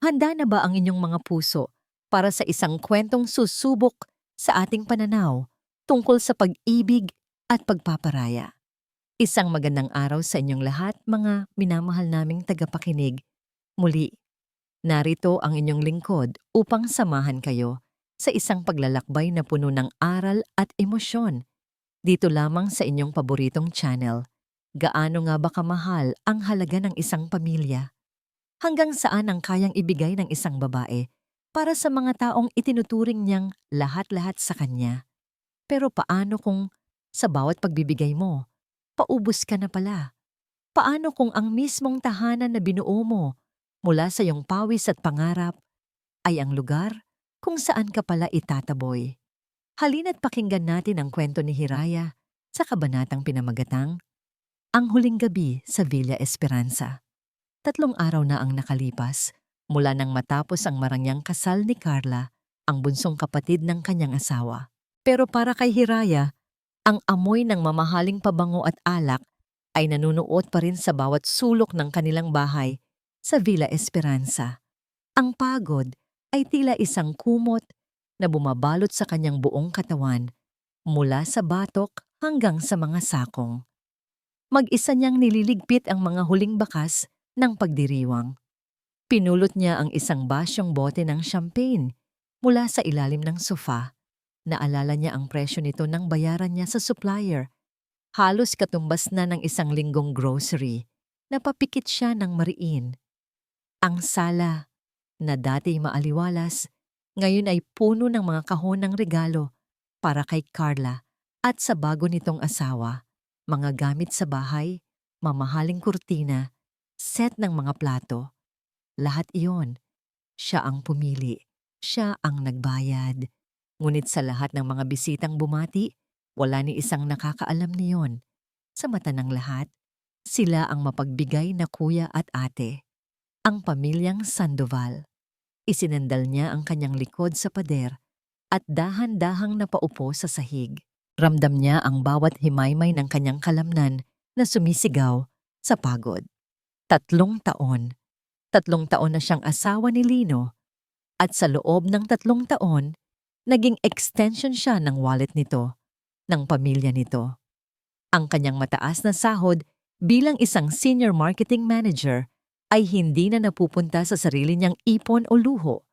Handa na ba ang inyong mga puso para sa isang kwentong susubok sa ating pananaw tungkol sa pag-ibig at pagpaparaya? Isang magandang araw sa inyong lahat, mga minamahal naming tagapakinig. Muli, narito ang inyong lingkod upang samahan kayo sa isang paglalakbay na puno ng aral at emosyon. Dito lamang sa inyong paboritong channel. Gaano nga ba kamahal ang halaga ng isang pamilya? Hanggang saan ang kayang ibigay ng isang babae para sa mga taong itinuturing niyang lahat-lahat sa kanya? Pero paano kung sa bawat pagbibigay mo, paubos ka na pala? Paano kung ang mismong tahanan na binuo mo mula sa iyong pawis at pangarap ay ang lugar kung saan ka pala itataboy? Halina't pakinggan natin ang kwento ni Hiraya sa kabanatang pinamagatang Ang Huling Gabi sa Villa Esperanza. 3 araw na ang nakalipas mula nang matapos ang marangyang kasal ni Carla, ang bunsong kapatid ng kanyang asawa. Pero para kay Hiraya, ang amoy ng mamahaling pabango at alak ay nanunuot pa rin sa bawat sulok ng kanilang bahay sa Villa Esperanza. Ang pagod ay tila isang kumot na bumabalot sa kanyang buong katawan mula sa batok hanggang sa mga sakong. Mag-isa niyang nililigpit ang mga huling bakas ng pagdiriwang. Pinulot niya ang isang basyong bote ng champagne mula sa ilalim ng sofa. Naalala niya ang presyo nito nang bayaran niya sa supplier. Halos katumbas na ng isang linggong grocery. Napapikit siya ng mariin. Ang sala, na dati maaliwalas, ngayon ay puno ng mga kahon ng regalo para kay Carla at sa bago nitong asawa. Mga gamit sa bahay, mamahaling kurtina, set ng mga plato. Lahat iyon. Siya ang pumili. Siya ang nagbayad. Ngunit sa lahat ng mga bisitang bumati, wala ni isang nakakaalam niyon. Sa mata ng lahat, sila ang mapagbigay na kuya at ate. Ang pamilyang Sandoval. Isinandal niya ang kanyang likod sa pader at dahan-dahang napaupo sa sahig. Ramdam niya ang bawat himaymay ng kanyang kalamnan na sumisigaw sa pagod. 3 taon. 3 taon na siyang asawa ni Lino at sa loob ng 3 taon, naging extension siya ng wallet nito, ng pamilya nito. Ang kanyang mataas na sahod bilang isang senior marketing manager ay hindi na napupunta sa sarili niyang ipon o luho,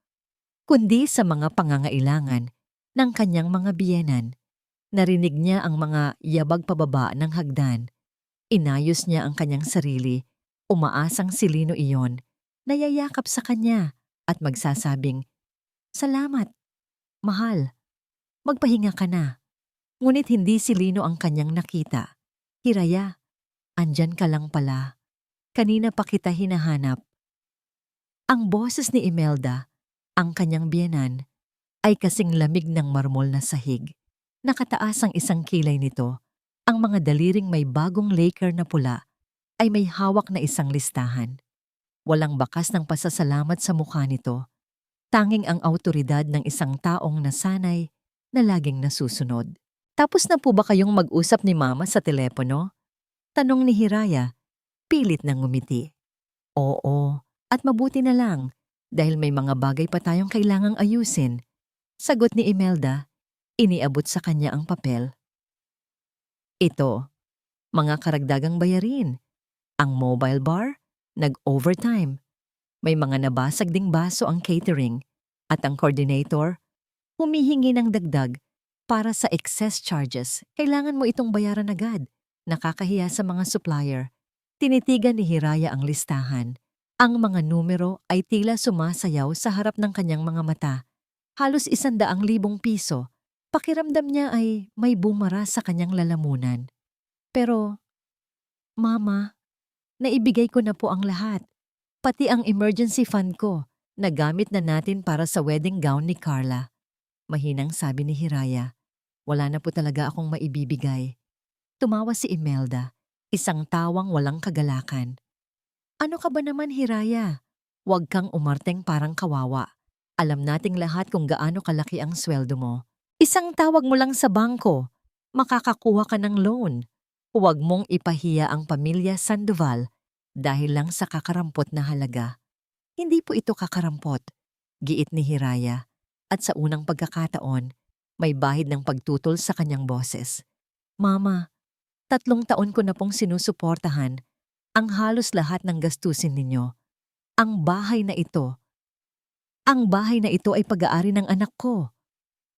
kundi sa mga pangangailangan ng kanyang mga biyenan. Narinig niya ang mga yabag pababa ng hagdan. Inayos niya ang kanyang sarili, umaasang si Lino iyon, nayayakap sa kanya at magsasabing, "Salamat, mahal, magpahinga ka na." Ngunit hindi si Lino ang kanyang nakita. "Hiraya, andyan ka lang pala. Kanina pa kita hinahanap." Ang boses ni Imelda, ang kanyang biyenan, ay kasing lamig ng marmol na sahig. Nakataas ang isang kilay nito. Ang mga daliring may bagong lacquer na pula ay may hawak na isang listahan. Walang bakas ng pasasalamat sa mukha nito. Tanging ang awtoridad ng isang taong nasanay na laging nasusunod. "Tapos na po ba kayong mag-usap ni Mama sa telepono?" Tanong ni Hiraya, pilit na ngumiti. "Oo, at mabuti na lang dahil may mga bagay pa tayong kailangang ayusin." Sagot ni Imelda, iniabot sa kanya ang papel. "Ito, mga karagdagang bayarin. Ang mobile bar, nag-overtime. May mga nabasag ding baso ang catering at ang coordinator, humihingi ng dagdag para sa excess charges. Kailangan mo itong bayaran agad. Nakakahiya sa mga supplier." Tinitigan ni Hiraya ang listahan. Ang mga numero ay tila sumasayaw sa harap ng kanyang mga mata. Halos 100,000 piso. Pakiramdam niya ay may bumara sa kanyang lalamunan. Pero, "Mama, naibigay ko na po ang lahat. Pati ang emergency fund ko, nagamit na natin para sa wedding gown ni Carla." Mahinang sabi ni Hiraya, "Wala na po talaga akong maibibigay." Tumawa si Imelda, isang tawang walang kagalakan. "Ano ka ba naman, Hiraya? Huwag kang umarteng parang kawawa. Alam nating lahat kung gaano kalaki ang sweldo mo. Isang tawag mo lang sa bangko, makakakuha ka ng loan. Huwag mong ipahiya ang pamilya Sandoval dahil lang sa kakarampot na halaga." Hindi po ito kakarampot, giit ni Hiraya, at sa unang pagkakataon, may bahid ng pagtutol sa kanyang boses. Mama, 3 taon ko na pong sinusuportahan ang halos lahat ng gastusin ninyo. Ang bahay na ito, ang bahay na ito ay pag-aari ng anak ko.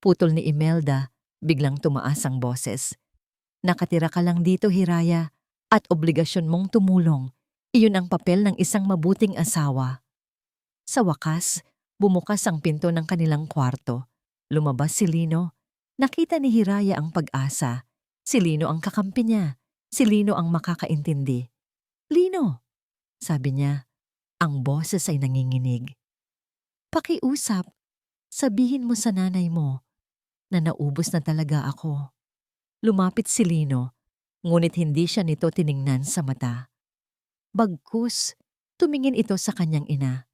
Putol ni Imelda, biglang tumaas ang boses. Nakatira ka lang dito, Hiraya, at obligasyon mong tumulong. Iyon ang papel ng isang mabuting asawa. Sa wakas, bumukas ang pinto ng kanilang kwarto. Lumabas si Lino. Nakita ni Hiraya ang pag-asa. Si Lino ang kakampi niya. Si Lino ang makakaintindi. Lino, sabi niya, ang boses ay nanginginig. Pakiusap, sabihin mo sa nanay mo na naubos na talaga ako. Lumapit si Lino, ngunit hindi siya nito tiningnan sa mata. Bagkus, tumingin ito sa kanyang ina.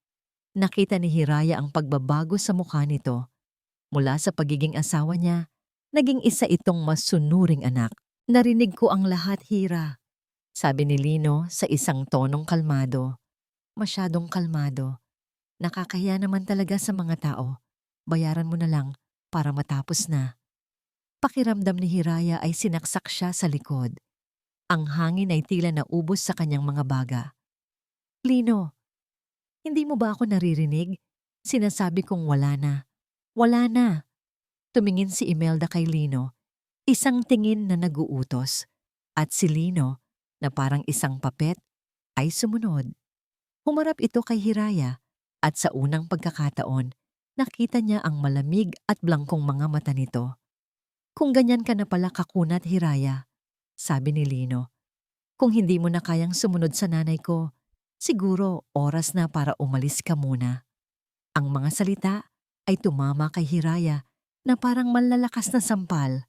Nakita ni Hiraya ang pagbabago sa mukha nito. Mula sa pagiging asawa niya, naging isa itong masunuring anak. Narinig ko ang lahat, Hira, sabi ni Lino sa isang tonong kalmado. Masyadong kalmado. Nakakahiya naman talaga sa mga tao. Bayaran mo na lang para matapos na. Pakiramdam ni Hiraya ay sinaksak siya sa likod. Ang hangin ay tila naubos sa kanyang mga baga. Lino, hindi mo ba ako naririnig? Sinasabi kong wala na. Wala na. Tumingin si Imelda kay Lino, isang tingin na naguutos. At si Lino, na parang isang papet, ay sumunod. Humarap ito kay Hiraya at sa unang pagkakataon, nakita niya ang malamig at blangkong mga mata nito. Kung ganyan ka na pala kakunat, Hiraya, sabi ni Lino. Kung hindi mo na kayang sumunod sa nanay ko, siguro oras na para umalis ka muna. Ang mga salita ay tumama kay Hiraya na parang malalakas na sampal.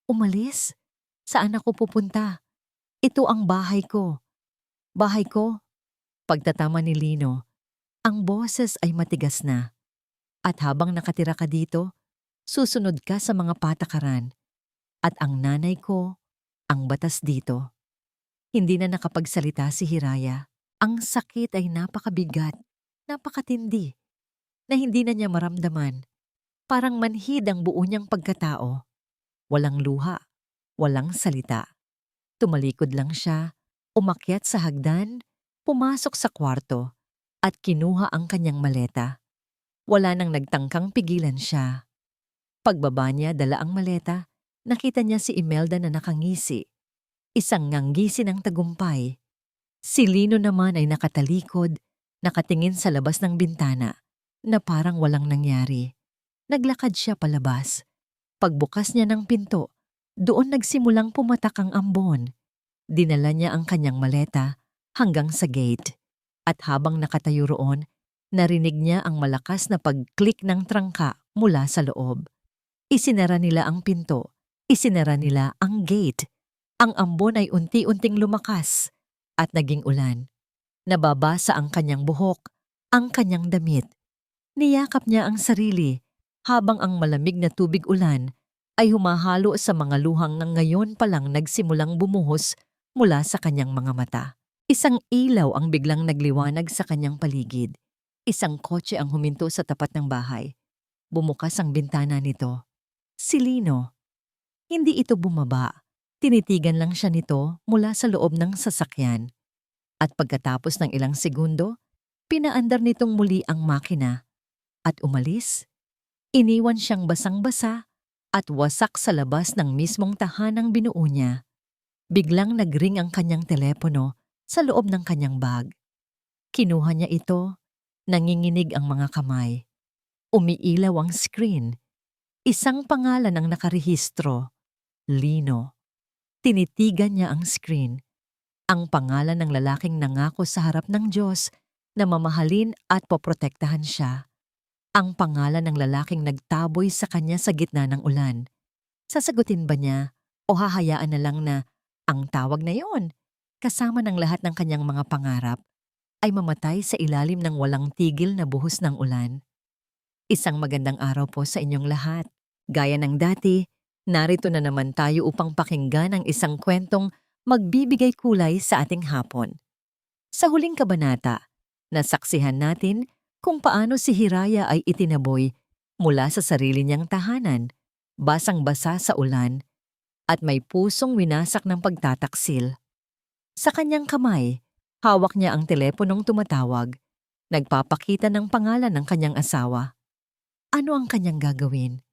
Umalis? Saan ako pupunta? Ito ang bahay ko. Bahay ko? Pagtatama ni Lino, ang boses ay matigas na. At habang nakatira ka dito, susunod ka sa mga patakaran. At ang nanay ko, ang batas dito. Hindi na nakapagsalita si Hiraya. Ang sakit ay napakabigat, napakatindi, na hindi na niya maramdaman. Parang manhid ang buo niyang pagkatao. Walang luha, walang salita. Tumalikod lang siya, umakyat sa hagdan, pumasok sa kwarto, at kinuha ang kanyang maleta. Wala nang nagtangkang pigilan siya. Pagbaba niya dala ang maleta, nakita niya si Imelda na nakangisi. Isang nganggisi ng tagumpay. Si Lino naman ay nakatalikod, nakatingin sa labas ng bintana, na parang walang nangyari. Naglakad siya palabas. Pagbukas niya ng pinto, doon nagsimulang pumatak ang ambon. Dinala niya ang kanyang maleta hanggang sa gate. At habang nakatayo roon, narinig niya ang malakas na pag-click ng trangka mula sa loob. Isinara nila ang pinto. Isinara nila ang gate. Ang ambon ay unti-unting lumakas at naging ulan. Nababasa ang kanyang buhok, ang kanyang damit. Niyakap niya ang sarili habang ang malamig na tubig ulan ay humahalo sa mga luhang ng ngayon palang nagsimulang bumuhos mula sa kanyang mga mata. Isang ilaw ang biglang nagliwanag sa kanyang paligid. Isang kotse ang huminto sa tapat ng bahay. Bumukas ang bintana nito. Si Lino. Hindi ito bumaba. Tinitigan lang siya nito mula sa loob ng sasakyan. At pagkatapos ng ilang segundo, pinaandar nitong muli ang makina. At umalis. Iniwan siyang basang-basa at wasak sa labas ng mismong tahanang binuo niya. Biglang nagring ang kanyang telepono sa loob ng kanyang bag. Kinuha niya ito, nanginginig ang mga kamay. Umiilaw ang screen. Isang pangalan ang nakarehistro, Lino. Tinitigan niya ang screen. Ang pangalan ng lalaking nangako sa harap ng Diyos na mamahalin at poprotektahan siya. Ang pangalan ng lalaking nagtaboy sa kanya sa gitna ng ulan. Sasagutin ba niya o hahayaan na lang na ang tawag na yon, kasama ng lahat ng kanyang mga pangarap, ay mamatay sa ilalim ng walang tigil na buhos ng ulan? Isang magandang araw po sa inyong lahat. Gaya ng dati, narito na naman tayo upang pakinggan ang isang kwentong magbibigay kulay sa ating hapon. Sa huling kabanata, Nasaksihan natin kung paano si Hiraya ay itinaboy mula sa sarili niyang tahanan, basang-basa sa ulan, at may pusong winasak ng pagtataksil. Sa kanyang kamay, hawak niya ang teleponong tumatawag, nagpapakita ng pangalan ng kanyang asawa. Ano ang kanyang gagawin?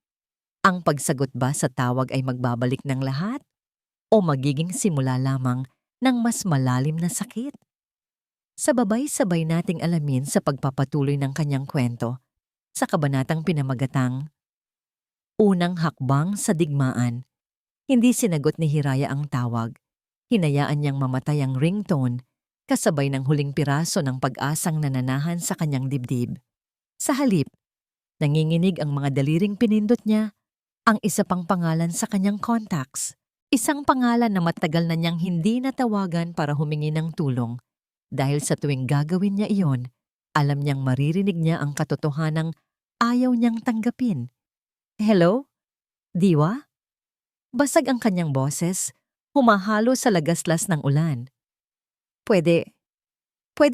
Ang pagsagot ba sa tawag ay magbabalik ng lahat? O magiging simula lamang ng mas malalim na sakit? Sabay-sabay nating alamin sa pagpapatuloy ng kanyang kwento sa kabanatang pinamagatang Unang Hakbang sa Digmaan. Hindi sinagot ni Hiraya ang tawag. Hinayaan niyang mamatay ang ringtone kasabay ng huling piraso ng pag-asang nananahan sa kanyang dibdib. Sa halip, nanginginig ang mga daliring pinindot niya, ang isa pang pangalan sa kanyang contacts. Isang pangalan na matagal na niyang hindi natawagan para humingi ng tulong. Dahil sa tuwing gagawin niya iyon, alam niyang maririnig niya ang katotohanang ayaw niyang tanggapin. Hello? Diwa? Basag ang kanyang boses, humahalo sa lagaslas ng ulan. Pwede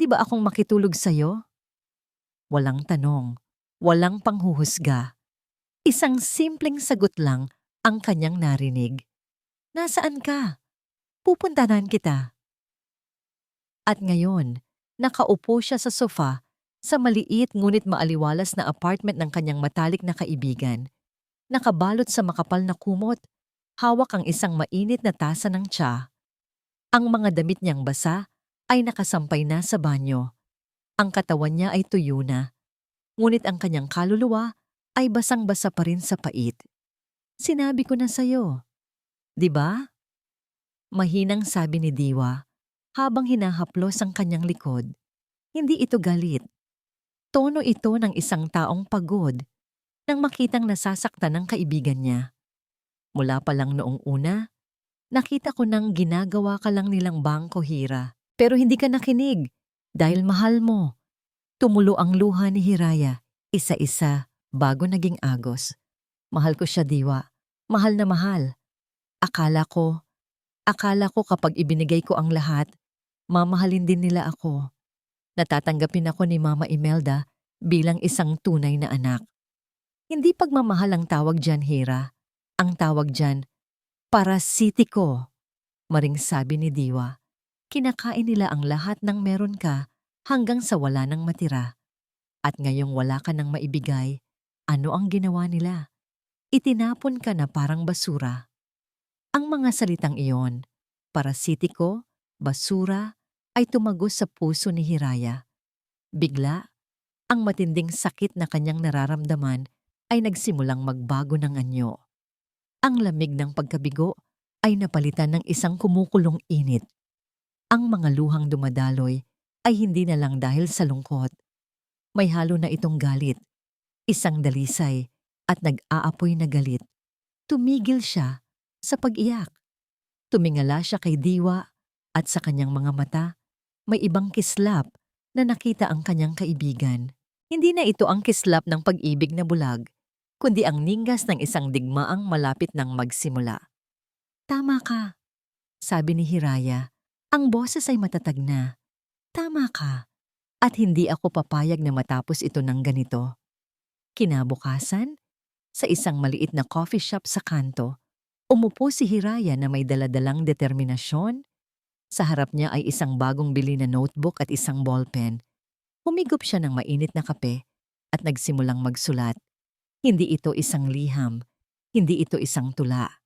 ba akong makitulog sa'yo? Walang tanong, walang panghuhusga. Isang simpleng sagot lang ang kanyang narinig. Nasaan ka? Pupuntahan kita. At ngayon, nakaupo siya sa sofa sa maliit ngunit maaliwalas na apartment ng kanyang matalik na kaibigan. Nakabalot sa makapal na kumot, hawak ang isang mainit na tasa ng tsa. Ang mga damit niyang basa ay nakasampay na sa banyo. Ang katawan niya ay tuyo na, ngunit ang kanyang kaluluwa ay basang-basa pa rin sa pait. Sinabi ko na sa'yo, di ba? Mahinang sabi ni Diwa habang hinahaplos ang kanyang likod. Hindi ito galit. Tono ito ng isang taong pagod nang makitang nasasaktan ng kaibigan niya. Mula pa lang noong una, nakita ko nang ginagawa ka lang nilang bangko, Hira. Pero hindi ka nakinig dahil mahal mo. Tumulo ang luha ni Hiraya, isa-isa, bago naging agos. Mahal ko siya, Diwa. Mahal na mahal. Akala ko kapag ibinigay ko ang lahat, mamahalin din nila ako. Natatanggapin ako ni Mama Imelda bilang isang tunay na anak. Hindi pagmamahal ang tawag dyan, Hira. Ang tawag dyan, parasitiko. Maring sabi ni Diwa, kinakain nila ang lahat ng meron ka hanggang sa wala nang matira. At ngayong wala ka nang maibigay, ano ang ginawa nila? Itinapon ka na parang basura. Ang mga salitang iyon, parasitiko, basura, ay tumagos sa puso ni Hiraya. Bigla, ang matinding sakit na kanyang nararamdaman ay nagsimulang magbago ng anyo. Ang lamig ng pagkabigo ay napalitan ng isang kumukulong init. Ang mga luhang dumadaloy ay hindi na lang dahil sa lungkot. May halo na itong galit, isang dalisay at nag-aapoy na galit. Tumigil siya sa pag-iyak. Tumingala siya kay Diwa at sa kanyang mga mata, may ibang kislap na nakita ang kanyang kaibigan. Hindi na ito ang kislap ng pag-ibig na bulag, kundi ang ningas ng isang digmaang malapit nang magsimula. Tama ka, sabi ni Hiraya. Ang boses ay matatag na. Tama ka, at hindi ako papayag na matapos ito ng ganito. Kinabukasan, sa isang maliit na coffee shop sa kanto, umupo si Hiraya na may daladalang determinasyon. Sa harap niya ay isang bagong bili na notebook at isang ballpen. Humigop siya ng mainit na kape at nagsimulang magsulat. Hindi ito isang liham, hindi ito isang tula.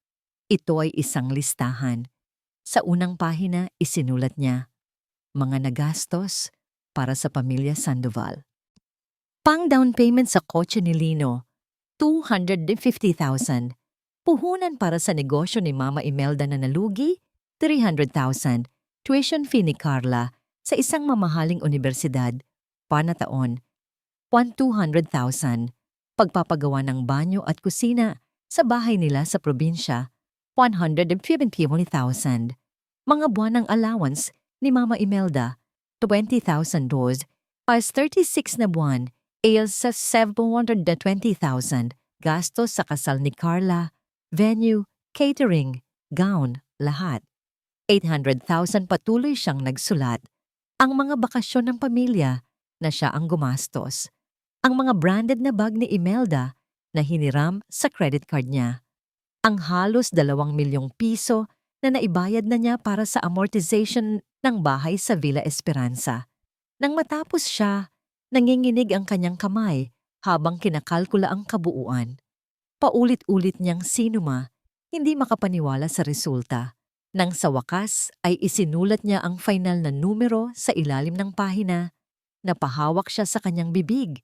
Ito ay isang listahan. Sa unang pahina, isinulat niya, mga nagastos para sa pamilya Sandoval. Pang down payment sa kotse ni Lino, 250,000. Puhunan para sa negosyo ni Mama Imelda na nalugi, 300,000. Tuition fee ni Carla sa isang mamahaling universidad, panataon, 200,000. Pagpapagawa ng banyo at kusina sa bahay nila sa probinsya, 150,000. Mga buwanang allowance ni Mama Imelda, 20,000 dos, pas 36 na buwan, ay sa 720,000. Gastos sa kasal ni Carla, venue, catering, gown, lahat. 800,000 patuloy siyang nagsulat. Ang mga bakasyon ng pamilya, na siya ang gumastos. Ang mga branded na bag ni Imelda na hiniram sa credit card niya. Ang halos 2 milyong piso na naibayad na niya para sa amortization ng bahay sa Villa Esperanza. Nang matapos siya, nanginginig ang kanyang kamay habang kinakalkula ang kabuuan. Paulit-ulit niyang sinuma, hindi makapaniwala sa resulta. Nang sa wakas ay isinulat niya ang final na numero sa ilalim ng pahina. Napahawak siya sa kanyang bibig.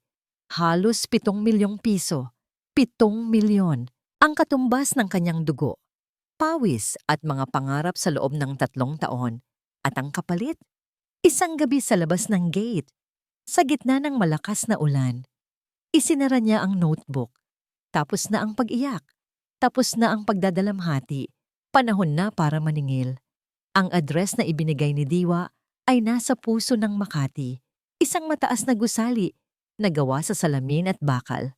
Halos 7 milyong piso. 7 milyon. Ang katumbas ng kanyang dugo, pawis at mga pangarap sa loob ng 3 taon. At ang kapalit? Isang gabi sa labas ng gate, sa gitna ng malakas na ulan. Isinara niya ang notebook. Tapos na ang pag-iyak. Tapos na ang pagdadalamhati. Panahon na para maningil. Ang address na ibinigay ni Diwa ay nasa puso ng Makati. Isang mataas na gusali na gawa sa salamin at bakal.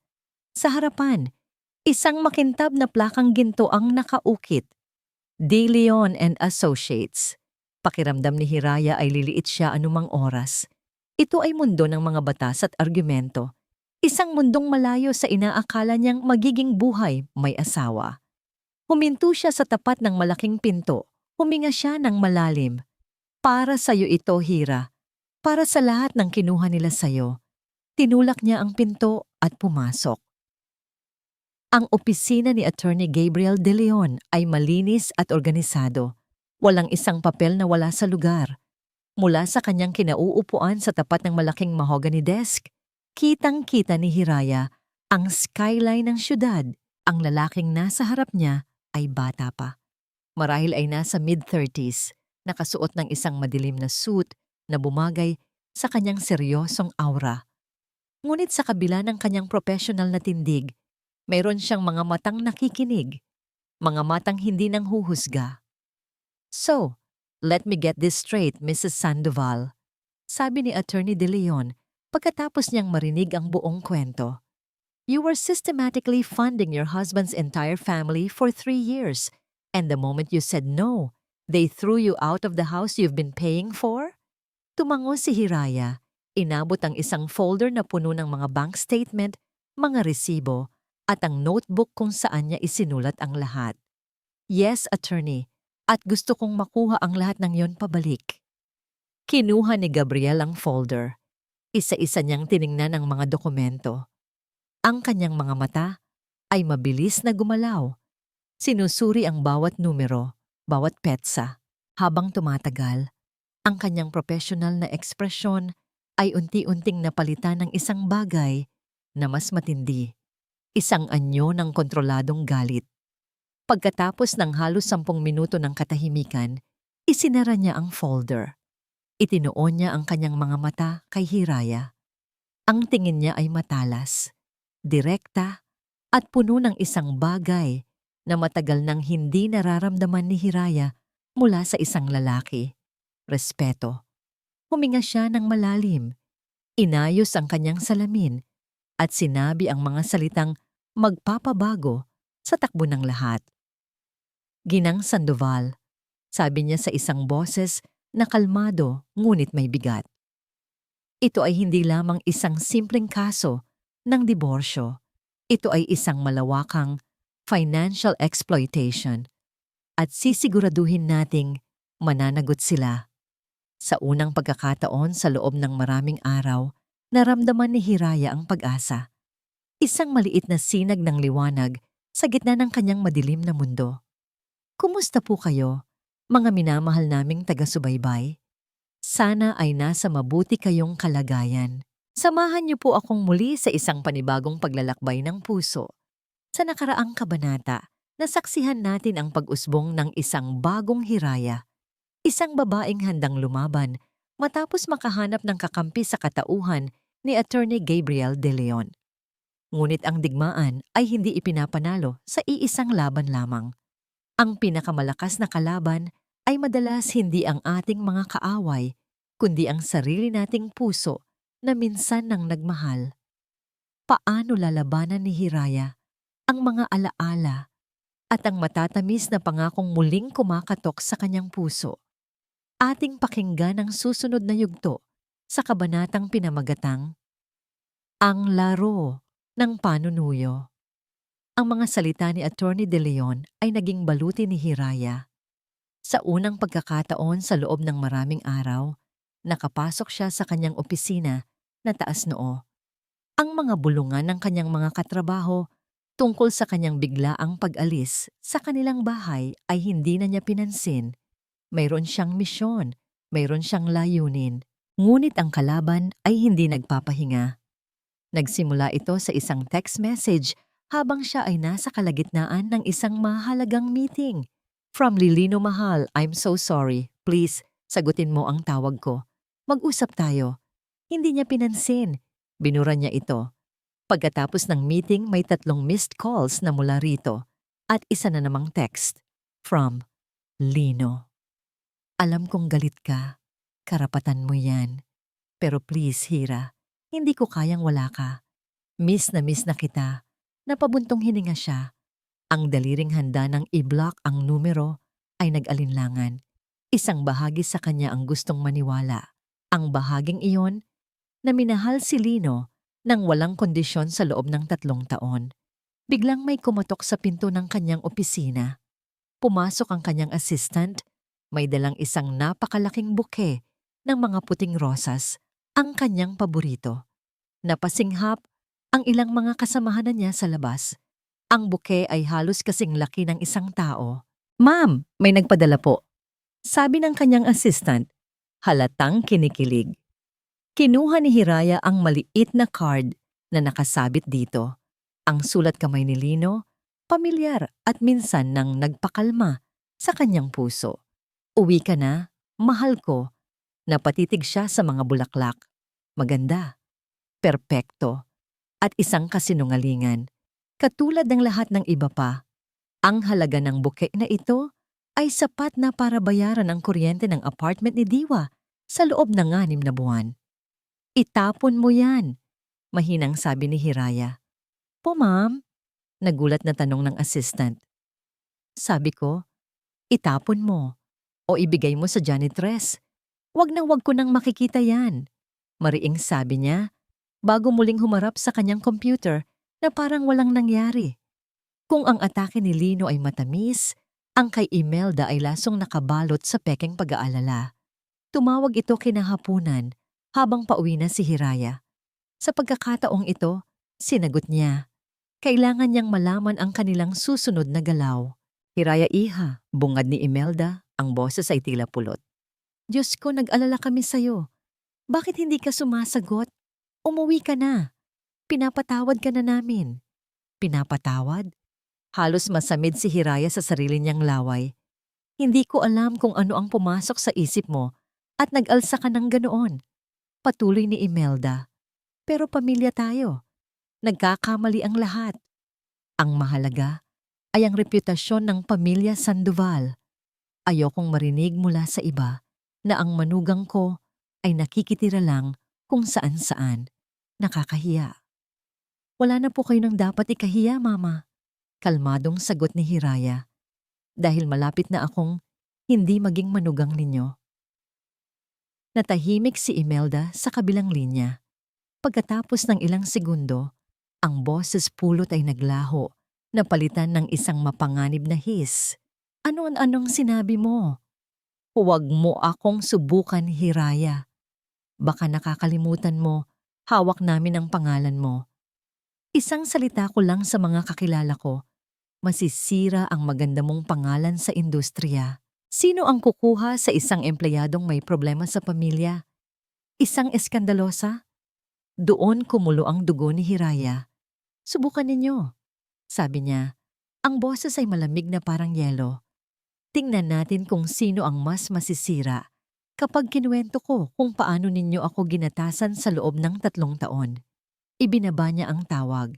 Sa harapan, isang makintab na plakang ginto ang nakaukit. De Leon and Associates. Pakiramdam ni Hiraya ay liliit siya anumang oras. Ito ay mundo ng mga batas at argumento. Isang mundong malayo sa inaakala niyang magiging buhay may asawa. Huminto siya sa tapat ng malaking pinto. Huminga siya ng malalim. Para sa'yo ito, Hira. Para sa lahat ng kinuha nila sa'yo. Tinulak niya ang pinto at pumasok. Ang opisina ni Attorney Gabriel De Leon ay malinis at organisado. Walang isang papel na wala sa lugar. Mula sa kanyang kinauupuan sa tapat ng malaking mahogany desk, kitang-kita ni Hiraya ang skyline ng syudad. Ang lalaking nasa harap niya ay bata pa. Marahil ay nasa mid-30s, nakasuot ng isang madilim na suit na bumagay sa kanyang seryosong aura. Ngunit sa kabila ng kanyang professional na tindig, mayroon siyang mga matang nakikinig, mga matang hindi nang huhusga. So, let me get this straight, Mrs. Sandoval, sabi ni Attorney De Leon pagkatapos niyang marinig ang buong kwento. You were systematically funding your husband's entire family for 3 years, and the moment you said no, they threw you out of the house you've been paying for? Tumango si Hiraya. Inabot ang isang folder na puno ng mga bank statement, mga resibo, at ang notebook kung saan niya isinulat ang lahat. Yes, attorney, at gusto kong makuha ang lahat ng yon pabalik. Kinuha ni Gabriel ang folder. Isa-isa niyang tiningnan ang mga dokumento. Ang kanyang mga mata ay mabilis na gumalaw. Sinusuri ang bawat numero, bawat petsa. Habang tumatagal, ang kanyang professional na ekspresyon ay unti-unting napalitan ng isang bagay na mas matindi. Isang anyo ng kontroladong galit. Pagkatapos ng halos 10 minuto ng katahimikan, isinara niya ang folder. Itinuon niya ang kanyang mga mata kay Hiraya. Ang tingin niya ay matalas, direkta, at puno ng isang bagay na matagal nang hindi nararamdaman ni Hiraya mula sa isang lalaki. Respeto. Huminga siya ng malalim. Inayos ang kanyang salamin at sinabi ang mga salitang magpapabago sa takbo ng lahat. Ginang Sandoval, sabi niya sa isang boses na kalmado ngunit may bigat. Ito ay hindi lamang isang simpleng kaso ng diborsyo. Ito ay isang malawakang financial exploitation at sisiguraduhin nating mananagot sila. Sa unang pagkakataon sa loob ng maraming araw, naramdaman ni Hiraya ang pag-asa. Isang maliit na sinag ng liwanag sa gitna ng kanyang madilim na mundo. Kumusta po kayo, mga minamahal naming taga-subaybay? Sana ay nasa mabuti kayong kalagayan. Samahan niyo po akong muli sa isang panibagong paglalakbay ng puso. Sa nakaraang kabanata, nasaksihan natin ang pag-usbong ng isang bagong Hiraya. Isang babaeng handang lumaban matapos makahanap ng kakampi sa katauhan ni Attorney Gabriel De Leon. Ngunit ang digmaan ay hindi ipinapanalo sa iisang laban lamang. Ang pinakamalakas na kalaban ay madalas hindi ang ating mga kaaway, kundi ang sarili nating puso na minsan nang nagmahal. Paano lalabanan ni Hiraya ang mga alaala at ang matatamis na pangakong muling kumakatok sa kanyang puso? Ating pakinggan ang susunod na yugto sa kabanatang pinamagatang Ang Laro ng Panunuyo. Ang mga salita ni Attorney De Leon ay naging baluti ni Hiraya. Sa unang pagkakataon sa loob ng maraming araw, nakapasok siya sa kanyang opisina na taas noo. Ang mga bulungan ng kanyang mga katrabaho tungkol sa kanyang biglaang pag-alis sa kanilang bahay ay hindi na niya pinansin. Mayroon siyang misyon, mayroon siyang layunin, ngunit ang kalaban ay hindi nagpapahinga. Nagsimula ito sa isang text message habang siya ay nasa kalagitnaan ng isang mahalagang meeting. From Lilino Mahal, I'm so sorry. Please, sagutin mo ang tawag ko. Mag-usap tayo. Hindi niya pinansin. Binura niya ito. Pagkatapos ng meeting, may 3 missed calls na mula rito at isa na namang text. From Lino. Alam kong galit ka. Karapatan mo yan. Pero please, Hira, hindi ko kayang wala ka. Miss na kita. Napabuntong hininga siya. Ang daliring handa ng i-block ang numero ay nag-alinlangan. Isang bahagi sa kanya ang gustong maniwala. Ang bahaging iyon na minahal si Lino nang walang kondisyon sa loob ng 3 taon. Biglang may kumatok sa pinto ng kanyang opisina. Pumasok ang kanyang assistant. May dalang isang napakalaking buke ng mga puting rosas, ang kanyang paborito. Napasinghap ang ilang mga kasamahan niya sa labas. Ang buke ay halos kasing laki ng isang tao. Ma'am, may nagpadala po. Sabi ng kanyang assistant, halatang kinikilig. Kinuha ni Hiraya ang maliit na card na nakasabit dito. Ang sulat kamay ni Lino, pamilyar at minsan nang nagpakalma sa kanyang puso. Uwi ka na, mahal ko. Napatitig siya sa mga bulaklak. Maganda, perpekto, at isang kasinungalingan. Katulad ng lahat ng iba pa, ang halaga ng buke na ito ay sapat na para bayaran ang kuryente ng apartment ni Diwa sa loob ng 6 na buwan. Itapon mo yan, mahinang sabi ni Hiraya. Po ma'am, nagulat na tanong ng assistant. Sabi ko, itapon mo o ibigay mo sa janitress. Wag na wag ko nang makikita yan. Mariing sabi niya, bago muling humarap sa kanyang computer na parang walang nangyari. Kung ang atake ni Lino ay matamis, ang kay Imelda ay lasong nakabalot sa pekeng pag-aalala. Tumawag ito kinahapunan habang pauwi na si Hiraya. Sa pagkakataong ito, sinagot niya. Kailangan niyang malaman ang kanilang susunod na galaw. Hiraya iha, bungad ni Imelda, ang boses ay tila pulot. Diyos ko, nag-alala kami sa'yo. Bakit hindi ka sumasagot? Umuwi ka na. Pinapatawad ka na namin. Pinapatawad? Halos masamid si Hiraya sa sarili niyang laway. Hindi ko alam kung ano ang pumasok sa isip mo at nag-alsa ka ng ganoon. Patuloy ni Imelda. Pero pamilya tayo. Nagkakamali ang lahat. Ang mahalaga ay ang reputasyon ng pamilya Sandoval. Ayokong marinig mula sa iba na ang manugang ko ay nakikitira lang kung saan-saan. Nakakahiya. Wala na po kayo nang dapat ikahiya, Mama. Kalmadong sagot ni Hiraya. Dahil malapit na akong hindi maging manugang ninyo. Natahimik si Imelda sa kabilang linya. Pagkatapos ng ilang segundo, ang boses pulot ay naglaho, napalitan ng isang mapanganib na hiss. Ano-anong sinabi mo? Huwag mo akong subukan, Hiraya. Baka nakakalimutan mo, hawak namin ang pangalan mo. Isang salita ko lang sa mga kakilala ko, masisira ang maganda mong pangalan sa industriya. Sino ang kukuha sa isang empleyadong may problema sa pamilya? Isang eskandalosa? Doon kumulo ang dugo ni Hiraya. Subukan ninyo. Sabi niya, ang boses ay malamig na parang yelo. Tingnan natin kung sino ang mas masisira kapag kinuwento ko kung paano ninyo ako ginatasan sa loob ng 3 taon. Ibinaba niya ang tawag.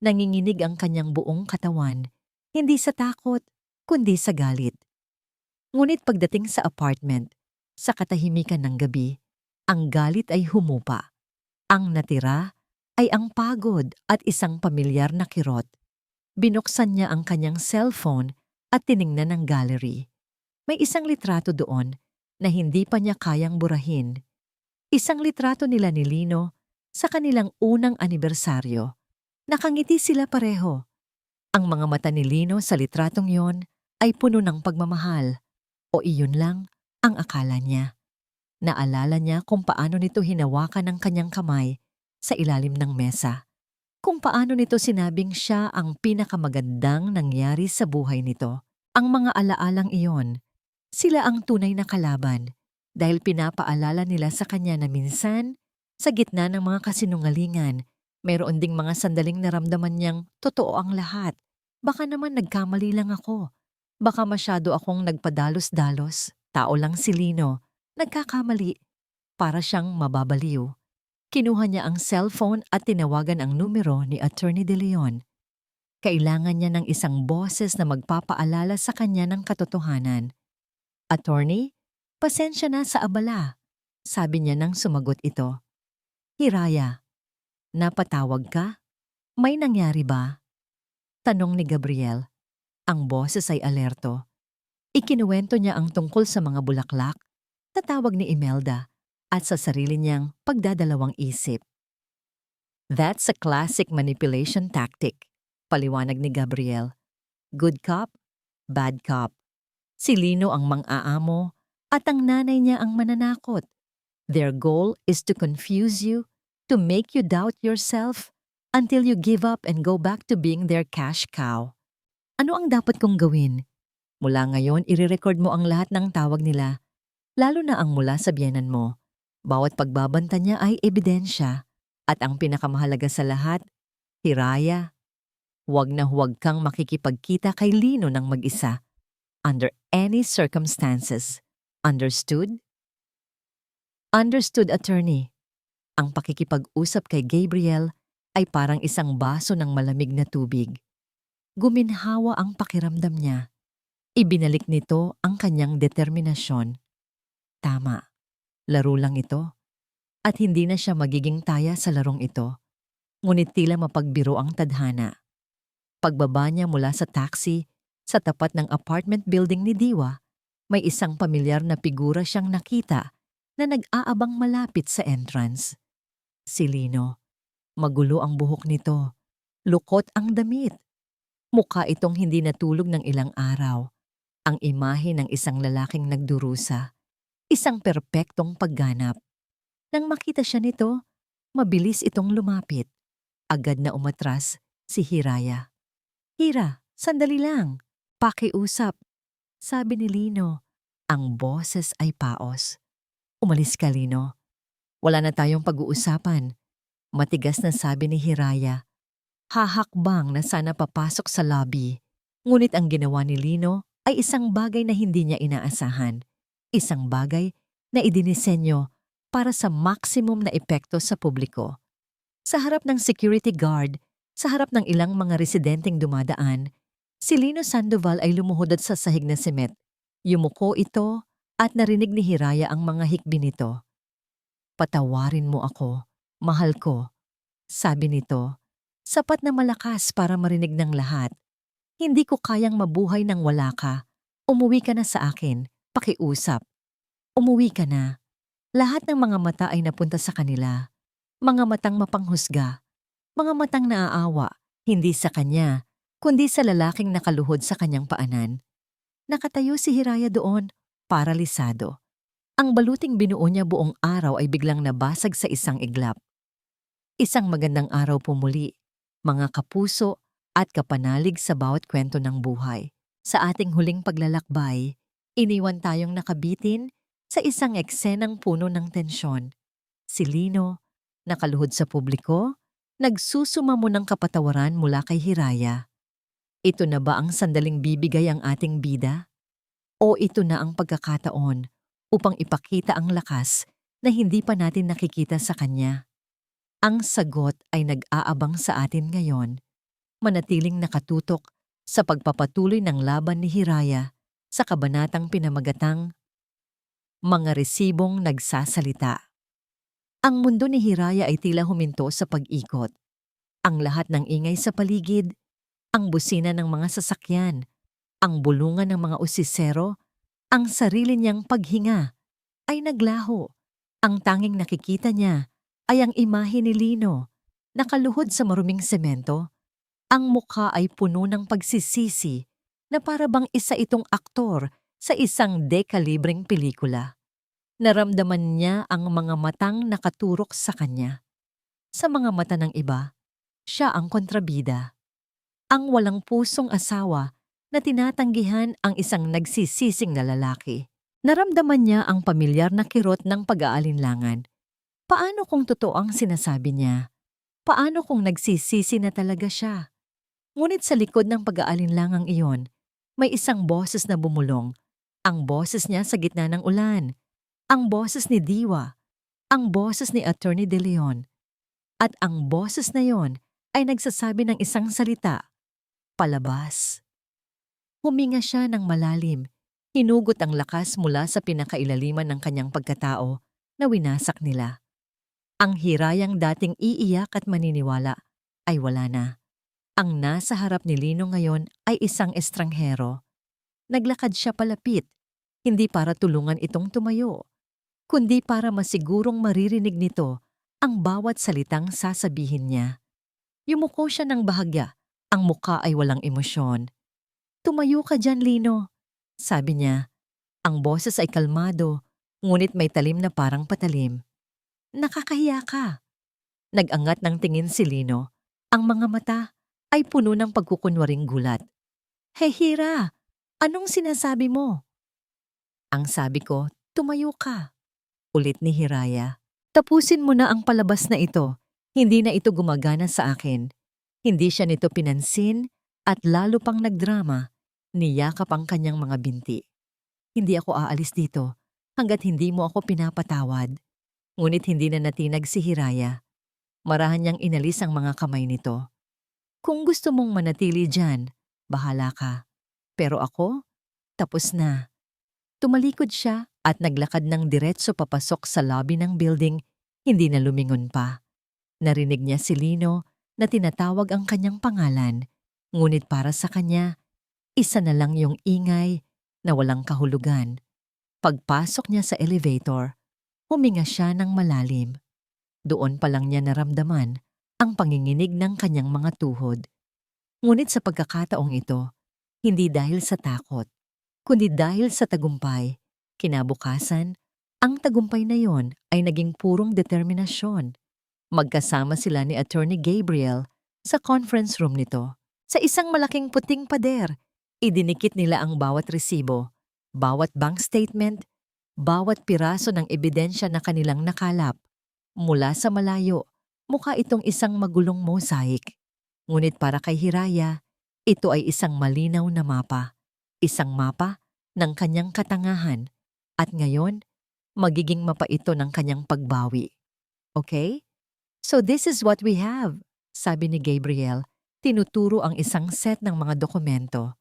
Nanginginig ang kanyang buong katawan, hindi sa takot, kundi sa galit. Ngunit pagdating sa apartment, sa katahimikan ng gabi, ang galit ay humupa. Ang natira ay ang pagod at isang pamilyar na kirot. Binuksan niya ang kanyang cellphone at tiningnan ang gallery. May isang litrato doon na hindi pa niya kayang burahin. Isang litrato nila ni Lino sa kanilang unang anibersaryo. Nakangiti sila pareho. Ang mga mata ni Lino sa litratong yon ay puno ng pagmamahal. O iyon lang ang akala niya. Naalala niya kung paano nito hinawakan ang kanyang kamay sa ilalim ng mesa. Kung paano nito sinabing siya ang pinakamagandang nangyari sa buhay nito. Ang mga alaalang iyon, sila ang tunay na kalaban dahil pinapaalala nila sa kanya na minsan, sa gitna ng mga kasinungalingan, mayroon ding mga sandaling naramdaman niyang totoo ang lahat. Baka naman nagkamali lang ako. Baka masyado akong nagpadalos-dalos. Tao lang si Lino. Nagkakamali. Para siyang mababaliw. Kinuha niya ang cellphone at tinawagan ang numero ni Attorney De Leon. Kailangan niya ng isang boses na magpapaalala sa kanya ng katotohanan. Attorney, pasensya na sa abala, sabi niya nang sumagot ito. Hiraya, napatawag ka? May nangyari ba? Tanong ni Gabriel. Ang boses ay alerto. Ikinuwento niya ang tungkol sa mga bulaklak, sa tawag ni Imelda, at sa sarili niyang pagdadalawang isip. That's a classic manipulation tactic, paliwanag ni Gabriel. Good cop, bad cop. Si Lino ang mang-aamo at ang nanay niya ang mananakot. Their goal is to confuse you, to make you doubt yourself, until you give up and go back to being their cash cow. Ano ang dapat kong gawin? Mula ngayon, i-record mo ang lahat ng tawag nila, lalo na ang mula sa biyenan mo. Bawat pagbabanta niya ay ebidensya. At ang pinakamahalaga sa lahat, Hiraya, huwag na huwag kang makikipagkita kay Lino ng mag-isa. Under any circumstances. Understood? Understood, attorney. Ang pakikipag-usap kay Gabriel ay parang isang baso ng malamig na tubig. Guminhawa ang pakiramdam niya. Ibinalik nito ang kanyang determinasyon. Tama, laro lang ito. At hindi na siya magiging taya sa larong ito. Ngunit tila mapagbiro ang tadhana. Pagbaba niya mula sa taxi, sa tapat ng apartment building ni Diwa, may isang pamilyar na figura siyang nakita na nag-aabang malapit sa entrance. Si Lino. Magulo ang buhok nito. Lukot ang damit. Mukha itong hindi natulog ng ilang araw. Ang imahe ng isang lalaking nagdurusa. Isang perpektong pagganap. Nang makita siya nito, mabilis itong lumapit. Agad na umatras si Hiraya. Hira, sandali lang. Pakiusap. Sabi ni Lino. Ang boses ay paos. Umalis ka, Lino. Wala na tayong pag-uusapan. Matigas na sabi ni Hiraya. Hahakbang na sana papasok sa lobby. Ngunit ang ginawa ni Lino ay isang bagay na hindi niya inaasahan. Isang bagay na idinisenyo para sa maximum na epekto sa publiko. Sa harap ng security guard, sa harap ng ilang mga residenteng dumadaan, si Lino Sandoval ay lumuhod sa sahig na semet. Yumuko ito at narinig ni Hiraya ang mga hikbi nito. Patawarin mo ako, mahal ko, sabi nito. Sapat na malakas para marinig ng lahat. Hindi ko kayang mabuhay nang wala ka. Umuwi ka na sa akin, pakiusap. Umuwi ka na. Lahat ng mga mata ay napunta sa kanila. Mga matang mapanghusga. Mga matang naaawa, hindi sa kanya, kundi sa lalaking nakaluhod sa kanyang paanan. Nakatayo si Hiraya doon, paralisado. Ang baluting binuo niya buong araw ay biglang nabasag sa isang iglap. Isang magandang araw po muli, mga kapuso at kapanalig sa bawat kwento ng buhay. Sa ating huling paglalakbay, iniwan tayong nakabitin sa isang eksenang puno ng tensyon. Si Lino, nakaluhod sa publiko, nagsusumamo ng kapatawaran mula kay Hiraya. Ito na ba ang sandaling bibigay ang ating bida? O ito na ang pagkakataon upang ipakita ang lakas na hindi pa natin nakikita sa kanya? Ang sagot ay nag-aabang sa atin ngayon. Manatiling nakatutok sa pagpapatuloy ng laban ni Hiraya sa kabanatang pinamagatang Mga Resibong Nagsasalita. Ang mundo ni Hiraya ay tila huminto sa pag-ikot. Ang lahat ng ingay sa paligid, ang busina ng mga sasakyan, ang bulungan ng mga usisero, ang sarili niyang paghinga ay naglaho. Ang tanging nakikita niya ay ang imahe ni Lino, nakaluhod sa maruming semento. Ang mukha ay puno ng pagsisisi na para bang isa itong aktor sa isang dekalibreng pelikula. Naramdaman niya ang mga matang nakaturok sa kanya. Sa mga mata ng iba, siya ang kontrabida. Ang walang pusong asawa na tinatanggihan ang isang nagsisising na lalaki. Naramdaman niya ang pamilyar na kirot ng pag-aalinlangan. Paano kung totoo ang sinasabi niya? Paano kung nagsisisi na talaga siya? Ngunit sa likod ng pag-aalinlangang iyon, may isang boses na bumulong. Ang boses niya sa gitna ng ulan. Ang boses ni Diwa. Ang boses ni Attorney De Leon. At ang boses na yon ay nagsasabi ng isang salita, palabas. Huminga siya ng malalim. Hinugot ang lakas mula sa pinakailaliman ng kanyang pagkatao na winasak nila. Ang hirayang dating iiyak at maniniwala ay wala na. Ang nasa harap ni Lino ngayon ay isang estranghero. Naglakad siya palapit, hindi para tulungan itong tumayo, kundi para masigurong maririnig nito ang bawat salitang sasabihin niya. Yumuko siya ng bahagya, ang muka ay walang emosyon. Tumayo ka dyan, Lino, sabi niya. Ang boses ay kalmado, ngunit may talim na parang patalim. Nakakahiya ka. Nag-angat ng tingin si Lino. Ang mga mata ay puno ng pagkukunwaring gulat. Hey Hira, anong sinasabi mo? Ang sabi ko, tumayo ka. Ulit ni Hiraya. Tapusin mo na ang palabas na ito. Hindi na ito gumagana sa akin. Hindi siya nito pinansin at lalo pang nagdrama. Niyakap ang kanyang mga binti. Hindi ako aalis dito hanggat hindi mo ako pinapatawad. Ngunit hindi na natinag si Hiraya. Marahan niyang inalis ang mga kamay nito. Kung gusto mong manatili dyan, bahala ka. Pero ako, tapos na. Tumalikod siya at naglakad ng diretso papasok sa lobby ng building, hindi na lumingon pa. Narinig niya si Lino na tinatawag ang kanyang pangalan, ngunit para sa kanya, isa na lang yung ingay na walang kahulugan. Pagpasok niya sa elevator, huminga siya ng malalim. Doon pa lang niya naramdaman ang panginginig ng kanyang mga tuhod. Ngunit sa pagkakataong ito, hindi dahil sa takot, kundi dahil sa tagumpay. Kinabukasan, ang tagumpay na yon ay naging purong determinasyon. Magkasama sila ni Attorney Gabriel sa conference room nito. Sa isang malaking puting pader, idinikit nila ang bawat resibo, bawat bank statement, bawat piraso ng ebidensya na kanilang nakalap. Mula sa malayo, mukha itong isang magulong mosaic. Ngunit para kay Hiraya, ito ay isang malinaw na mapa. Isang mapa ng kanyang katangahan. At ngayon, magiging mapa ito ng kanyang pagbawi. Okay? So this is what we have, sabi ni Gabriel. Tinuturo ang isang set ng mga dokumento.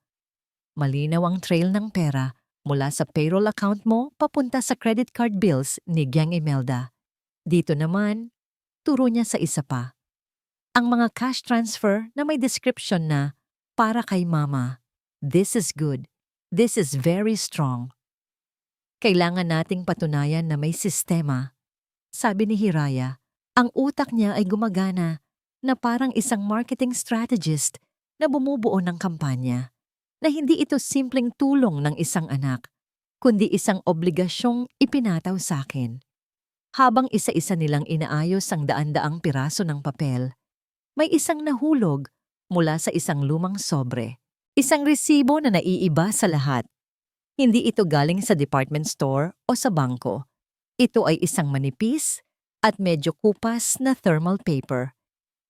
Malinaw ang trail ng pera mula sa payroll account mo papunta sa credit card bills ni Giang Imelda. Dito naman, turo niya sa isa pa. Ang mga cash transfer na may description na para kay mama. This is good. This is very strong. Kailangan nating patunayan na may sistema. Sabi ni Hiraya, ang utak niya ay gumagana na parang isang marketing strategist na bumubuo ng kampanya. Na hindi ito simpleng tulong ng isang anak, kundi isang obligasyong ipinataw sa akin. Habang isa-isa nilang inaayos ang daan-daang piraso ng papel, may isang nahulog mula sa isang lumang sobre. Isang resibo na naiiba sa lahat. Hindi ito galing sa department store o sa bangko. Ito ay isang manipis at medyo kupas na thermal paper.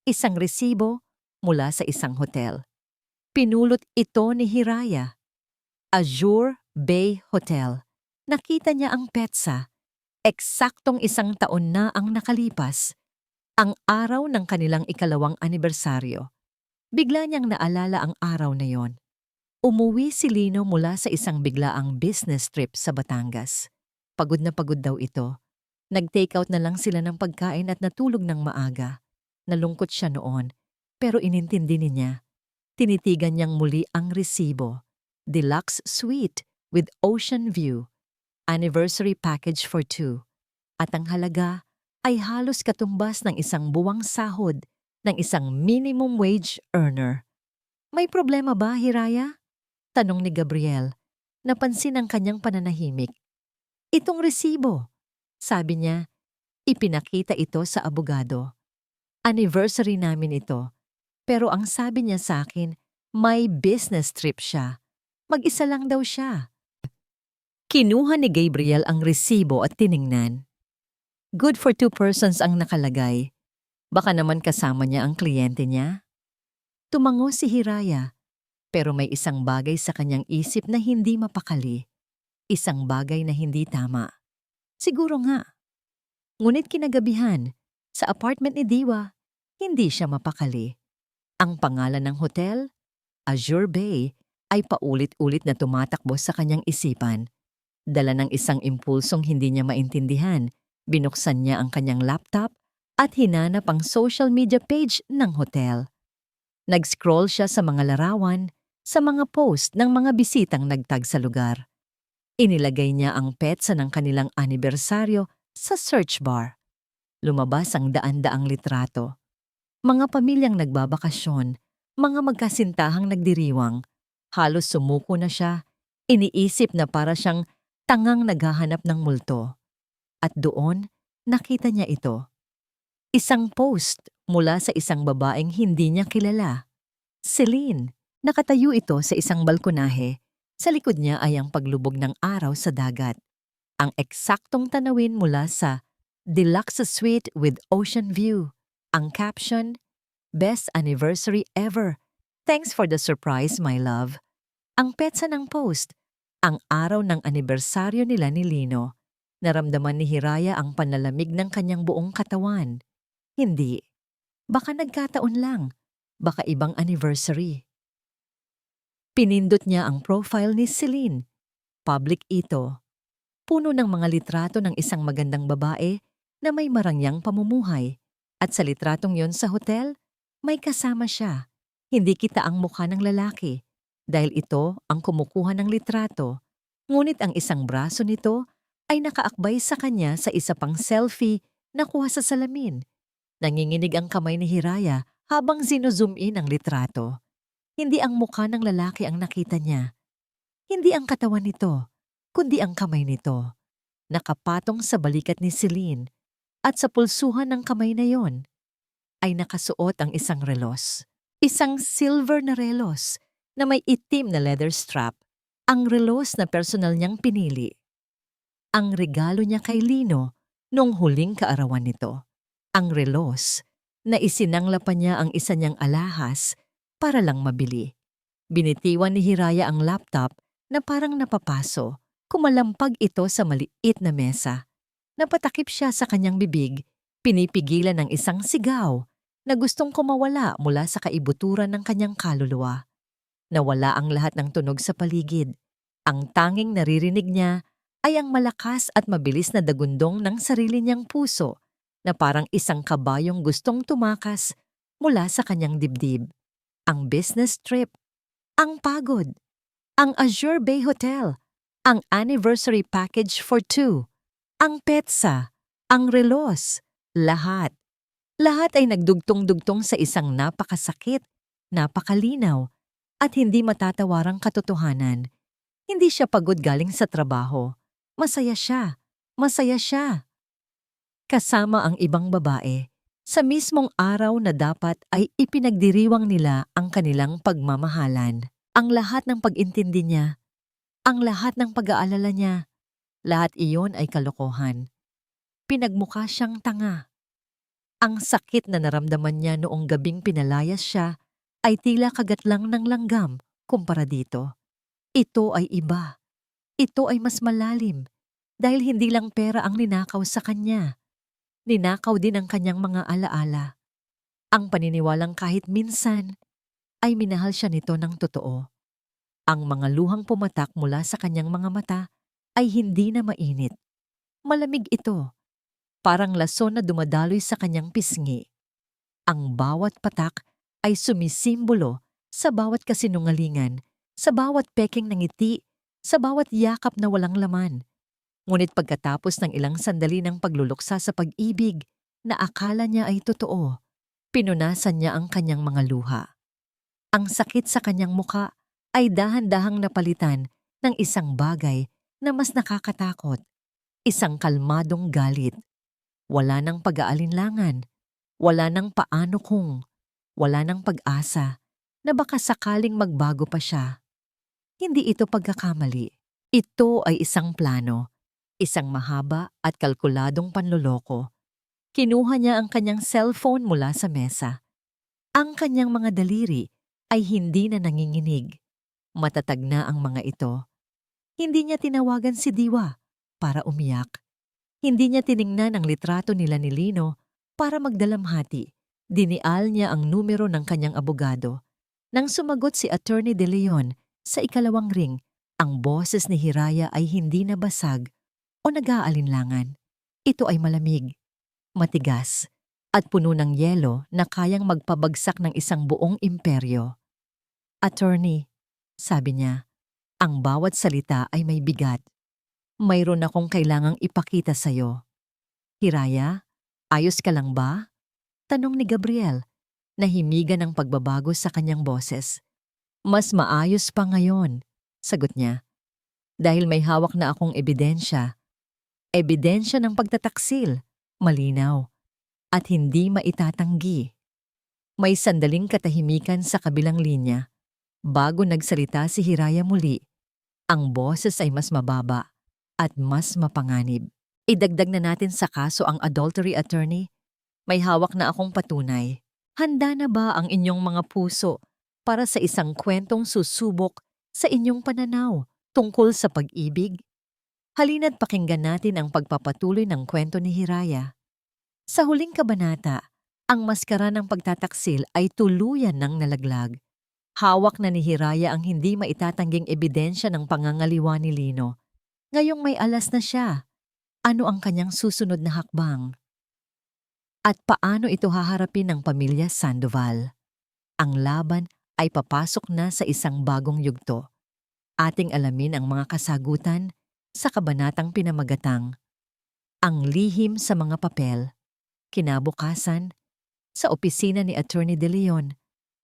Isang resibo mula sa isang hotel. Pinulot ito ni Hiraya. Azure Bay Hotel. Nakita niya ang petsa. Eksaktong 1 taon na ang nakalipas. Ang araw ng kanilang ikalawang anibersaryo. Bigla niyang naalala ang araw na yon. Umuwi si Lino mula sa isang biglaang business trip sa Batangas. Pagod na pagod daw ito. Nag-take out na lang sila ng pagkain at natulog ng maaga. Nalungkot siya noon, pero inintindi niya. Tinitigan niyang muli ang resibo. Deluxe suite with ocean view. Anniversary package for 2. At ang halaga ay halos katumbas ng isang buwang sahod ng isang minimum wage earner. May problema ba, Hiraya? Tanong ni Gabriel. Napansin ang kanyang pananahimik. Itong resibo. Sabi niya, ipinakita ito sa abogado. Anniversary namin ito. Pero ang sabi niya sa akin, may business trip siya. Mag-isa lang daw siya. Kinuha ni Gabriel ang resibo at tiningnan. Good for 2 persons ang nakalagay. Baka naman kasama niya ang kliyente niya? Tumango si Hiraya, pero may isang bagay sa kanyang isip na hindi mapakali. Isang bagay na hindi tama. Siguro nga. Ngunit kinagabihan, sa apartment ni Diwa, hindi siya mapakali. Ang pangalan ng hotel, Azure Bay, ay paulit-ulit na tumatakbo sa kanyang isipan. Dala ng isang impulsong hindi niya maintindihan, binuksan niya ang kanyang laptop at hinanap ang social media page ng hotel. Nag-scroll siya sa mga larawan, sa mga post ng mga bisitang nagtag sa lugar. Inilagay niya ang petsa ng kanilang anibersaryo sa search bar. Lumabas ang daan-daang litrato. Mga pamilyang nagbabakasyon, mga magkasintahang nagdiriwang. Halos sumuko na siya, iniisip na para siyang tangang naghahanap ng multo. At doon, nakita niya ito. Isang post mula sa isang babaeng hindi niya kilala. Celine, nakatayo ito sa isang balkonahe. Sa likod niya ay ang paglubog ng araw sa dagat. Ang eksaktong tanawin mula sa Deluxe Suite with Ocean View. Ang caption, Best Anniversary Ever. Thanks for the surprise, my love. Ang petsa ng post, ang araw ng anibersaryo nila ni Lino. Naramdaman ni Hiraya ang panlalamig ng kanyang buong katawan. Hindi. Baka nagkataon lang. Baka ibang anniversary. Pinindot niya ang profile ni Celine. Public ito. Puno ng mga litrato ng isang magandang babae na may marangyang pamumuhay. At sa litratong yon sa hotel, may kasama siya. Hindi kita ang mukha ng lalaki. Dahil ito ang kumukuha ng litrato. Ngunit ang isang braso nito ay nakaakbay sa kanya sa isa pang selfie na kuha sa salamin. Nanginginig ang kamay ni Hiraya habang zino-zoom in ang litrato. Hindi ang mukha ng lalaki ang nakita niya. Hindi ang katawan nito, kundi ang kamay nito. Nakapatong sa balikat ni Celine at sa pulsuhan ng kamay na yon ay nakasuot ang isang relos. Isang silver na relos na may itim na leather strap. Ang relos na personal niyang pinili. Ang regalo niya kay Lino noong huling kaarawan nito. Ang relos na isinangla pa niya ang isa niyang alahas para lang mabili. Binitiwan ni Hiraya ang laptop na parang napapaso. Kumalampag ito sa maliit na mesa. Napatakip siya sa kanyang bibig, pinipigilan ng isang sigaw na gustong kumawala mula sa kaibuturan ng kanyang kaluluwa. Nawala ang lahat ng tunog sa paligid. Ang tanging naririnig niya ay ang malakas at mabilis na dagundong ng sarili niyang puso na parang isang kabayong gustong tumakas mula sa kanyang dibdib. Ang business trip, ang pagod, ang Azure Bay Hotel, ang anniversary package for 2, ang petsa, ang relos, lahat. Lahat ay nagdugtong-dugtong sa isang napakasakit, napakalinaw, at hindi matatawarang katotohanan. Hindi siya pagod galing sa trabaho. Masaya siya. Masaya siya. Kasama ang ibang babae, sa mismong araw na dapat ay ipinagdiriwang nila ang kanilang pagmamahalan. Ang lahat ng pag-intindi niya, ang lahat ng pag-aalala niya, lahat iyon ay kalokohan. Pinagmukha siyang tanga. Ang sakit na naramdaman niya noong gabing pinalayas siya ay tila kagatlang ng langgam kumpara dito. Ito ay iba. Ito ay mas malalim dahil hindi lang pera ang ninakaw sa kanya. Ninakaw din ang kanyang mga alaala. Ang paniniwalang kahit minsan ay minahal siya nito ng totoo. Ang mga luhang pumatak mula sa kanyang mga mata ay hindi na mainit. Malamig ito, parang lason na dumadaloy sa kanyang pisngi. Ang bawat patak ay sumisimbolo sa bawat kasinungalingan, sa bawat peking ng ngiti, sa bawat yakap na walang laman. Ngunit pagkatapos ng ilang sandali ng pagluluksa sa pag-ibig na akala niya ay totoo, pinunasan niya ang kanyang mga luha. Ang sakit sa kanyang muka ay dahan-dahang napalitan ng isang bagay na mas nakakatakot, isang kalmadong galit. Wala ng pag-aalinlangan, wala ng paano kung, wala ng pag-asa na baka sakaling magbago pa siya. Hindi ito pagkakamali. Ito ay isang plano, isang mahaba at kalkuladong panloloko. Kinuha niya ang kanyang cellphone mula sa mesa. Ang kanyang mga daliri ay hindi na nanginginig. Matatag na ang mga ito. Hindi niya tinawagan si Diwa para umiyak. Hindi niya tiningnan ang litrato nila ni Lino para magdalamhati. Dinial niya ang numero ng kanyang abogado. Nang sumagot si Attorney De Leon sa ikalawang ring, ang boses ni Hiraya ay hindi na basag o nag-aalinlangan. Ito ay malamig, matigas, at puno ng yelo na kayang magpabagsak ng isang buong imperyo. Attorney, sabi niya, ang bawat salita ay may bigat. Mayroon akong kailangang ipakita sa'yo. Hiraya, ayos ka lang ba? Tanong ni Gabriel, nahimigan ng pagbabago sa kanyang boses. Mas maayos pa ngayon, sagot niya. Dahil may hawak na akong ebidensya. Ebidensya ng pagtataksil, malinaw, at hindi maitatanggi. May sandaling katahimikan sa kabilang linya. Bago nagsalita si Hiraya muli, ang boses ay mas mababa at mas mapanganib. Idagdag na natin sa kaso ang adultery, attorney. May hawak na akong patunay. Handa na ba ang inyong mga puso para sa isang kwentong susubok sa inyong pananaw tungkol sa pag-ibig? Halina't pakinggan natin ang pagpapatuloy ng kwento ni Hiraya. Sa huling kabanata, ang maskara ng pagtataksil ay tuluyan ng nalaglag. Hawak na ni Hiraya ang hindi maitatangging ebidensya ng pangangaliwa ni Lino. Ngayong may alas na siya, ano ang kanyang susunod na hakbang? At paano ito haharapin ng pamilya Sandoval? Ang laban ay papasok na sa isang bagong yugto. Ating alamin ang mga kasagutan sa kabanatang pinamagatang Ang Lihim sa Mga Papel. Kinabukasan, sa opisina ni Attorney De Leon,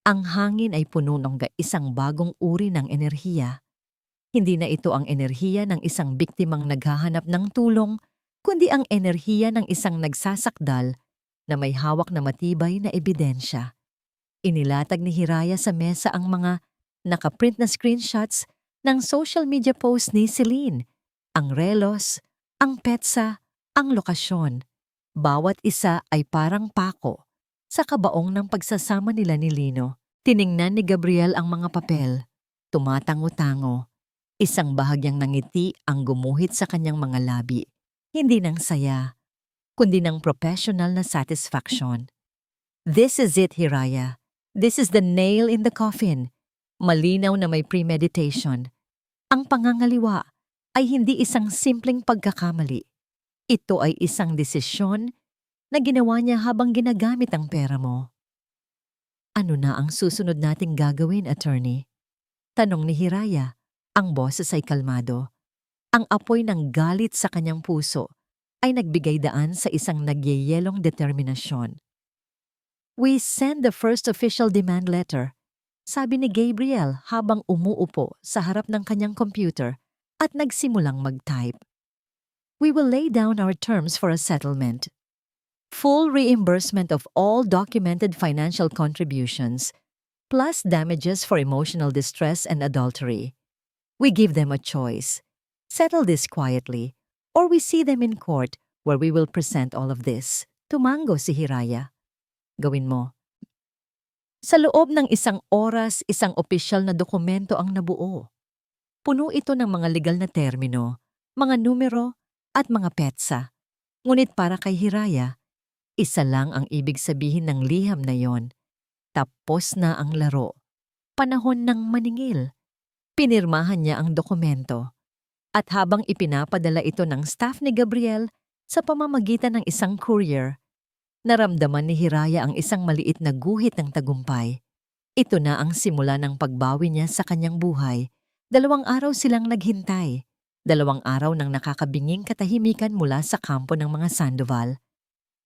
ang hangin ay puno ng isang bagong uri ng enerhiya. Hindi na ito ang enerhiya ng isang biktimang naghahanap ng tulong, kundi ang enerhiya ng isang nagsasakdal na may hawak na matibay na ebidensya. Inilatag ni Hiraya sa mesa ang mga nakaprint na screenshots ng social media post ni Celine, ang relos, ang petsa, ang lokasyon. Bawat isa ay parang pako sa kabaong ng pagsasama nila ni Lino. Tiningnan ni Gabriel ang mga papel. Tumatango-tango. Isang bahagyang nangiti ang gumuhit sa kanyang mga labi. Hindi ng saya, kundi ng professional na satisfaction. This is it, Hiraya. This is the nail in the coffin. Malinaw na may premeditation. Ang pangangaliwa ay hindi isang simpleng pagkakamali. Ito ay isang desisyon na ginawa niya habang ginagamit ang pera mo. Ano na ang susunod nating gagawin, attorney? Tanong ni Hiraya. Ang boses ay kalmado. Ang apoy ng galit sa kanyang puso ay nagbigay daan sa isang nagyeyelong determinasyon. We send the first official demand letter, sabi ni Gabriel habang umuupo sa harap ng kanyang computer at nagsimulang mag-type. We will lay down our terms for a settlement. Full reimbursement of all documented financial contributions, plus damages for emotional distress and adultery. We give them a choice. Settle this quietly, or we see them in court where we will present all of this. Tumango si Hiraya. Gawin mo. Sa loob ng isang oras, isang opisyal na dokumento ang nabuo. Puno ito ng mga legal na termino, mga numero, at mga petsa. Ngunit para kay Hiraya, isa lang ang ibig sabihin ng liham na yon. Tapos na ang laro. Panahon ng maningil. Pinirmahan niya ang dokumento. At habang ipinapadala ito ng staff ni Gabriel sa pamamagitan ng isang courier, naramdaman ni Hiraya ang isang maliit na guhit ng tagumpay. Ito na ang simula ng pagbawi niya sa kanyang buhay. 2 araw silang naghintay. 2 araw ng nakakabinging katahimikan mula sa kampo ng mga Sandoval.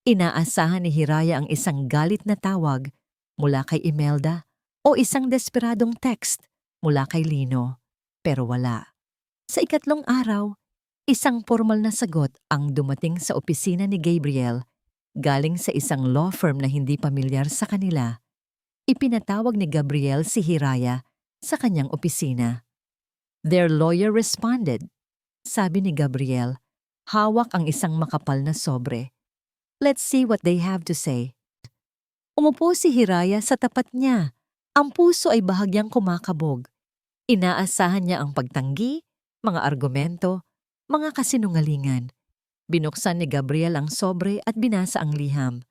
Inaasahan ni Hiraya ang isang galit na tawag mula kay Imelda o isang desperadong text mula kay Lino. Pero wala. Sa 3 araw, isang formal na sagot ang dumating sa opisina ni Gabriel galing sa isang law firm na hindi pamilyar sa kanila. Ipinatawag ni Gabriel si Hiraya sa kanyang opisina. Their lawyer responded. Sabi ni Gabriel, hawak ang isang makapal na sobre. Let's see what they have to say. Umupo si Hiraya sa tapat niya. Ang puso ay bahagyang kumakabog. Inaasahan niya ang pagtanggi, mga argumento, mga kasinungalingan. Binuksan ni Gabriel ang sobre at binasa ang liham.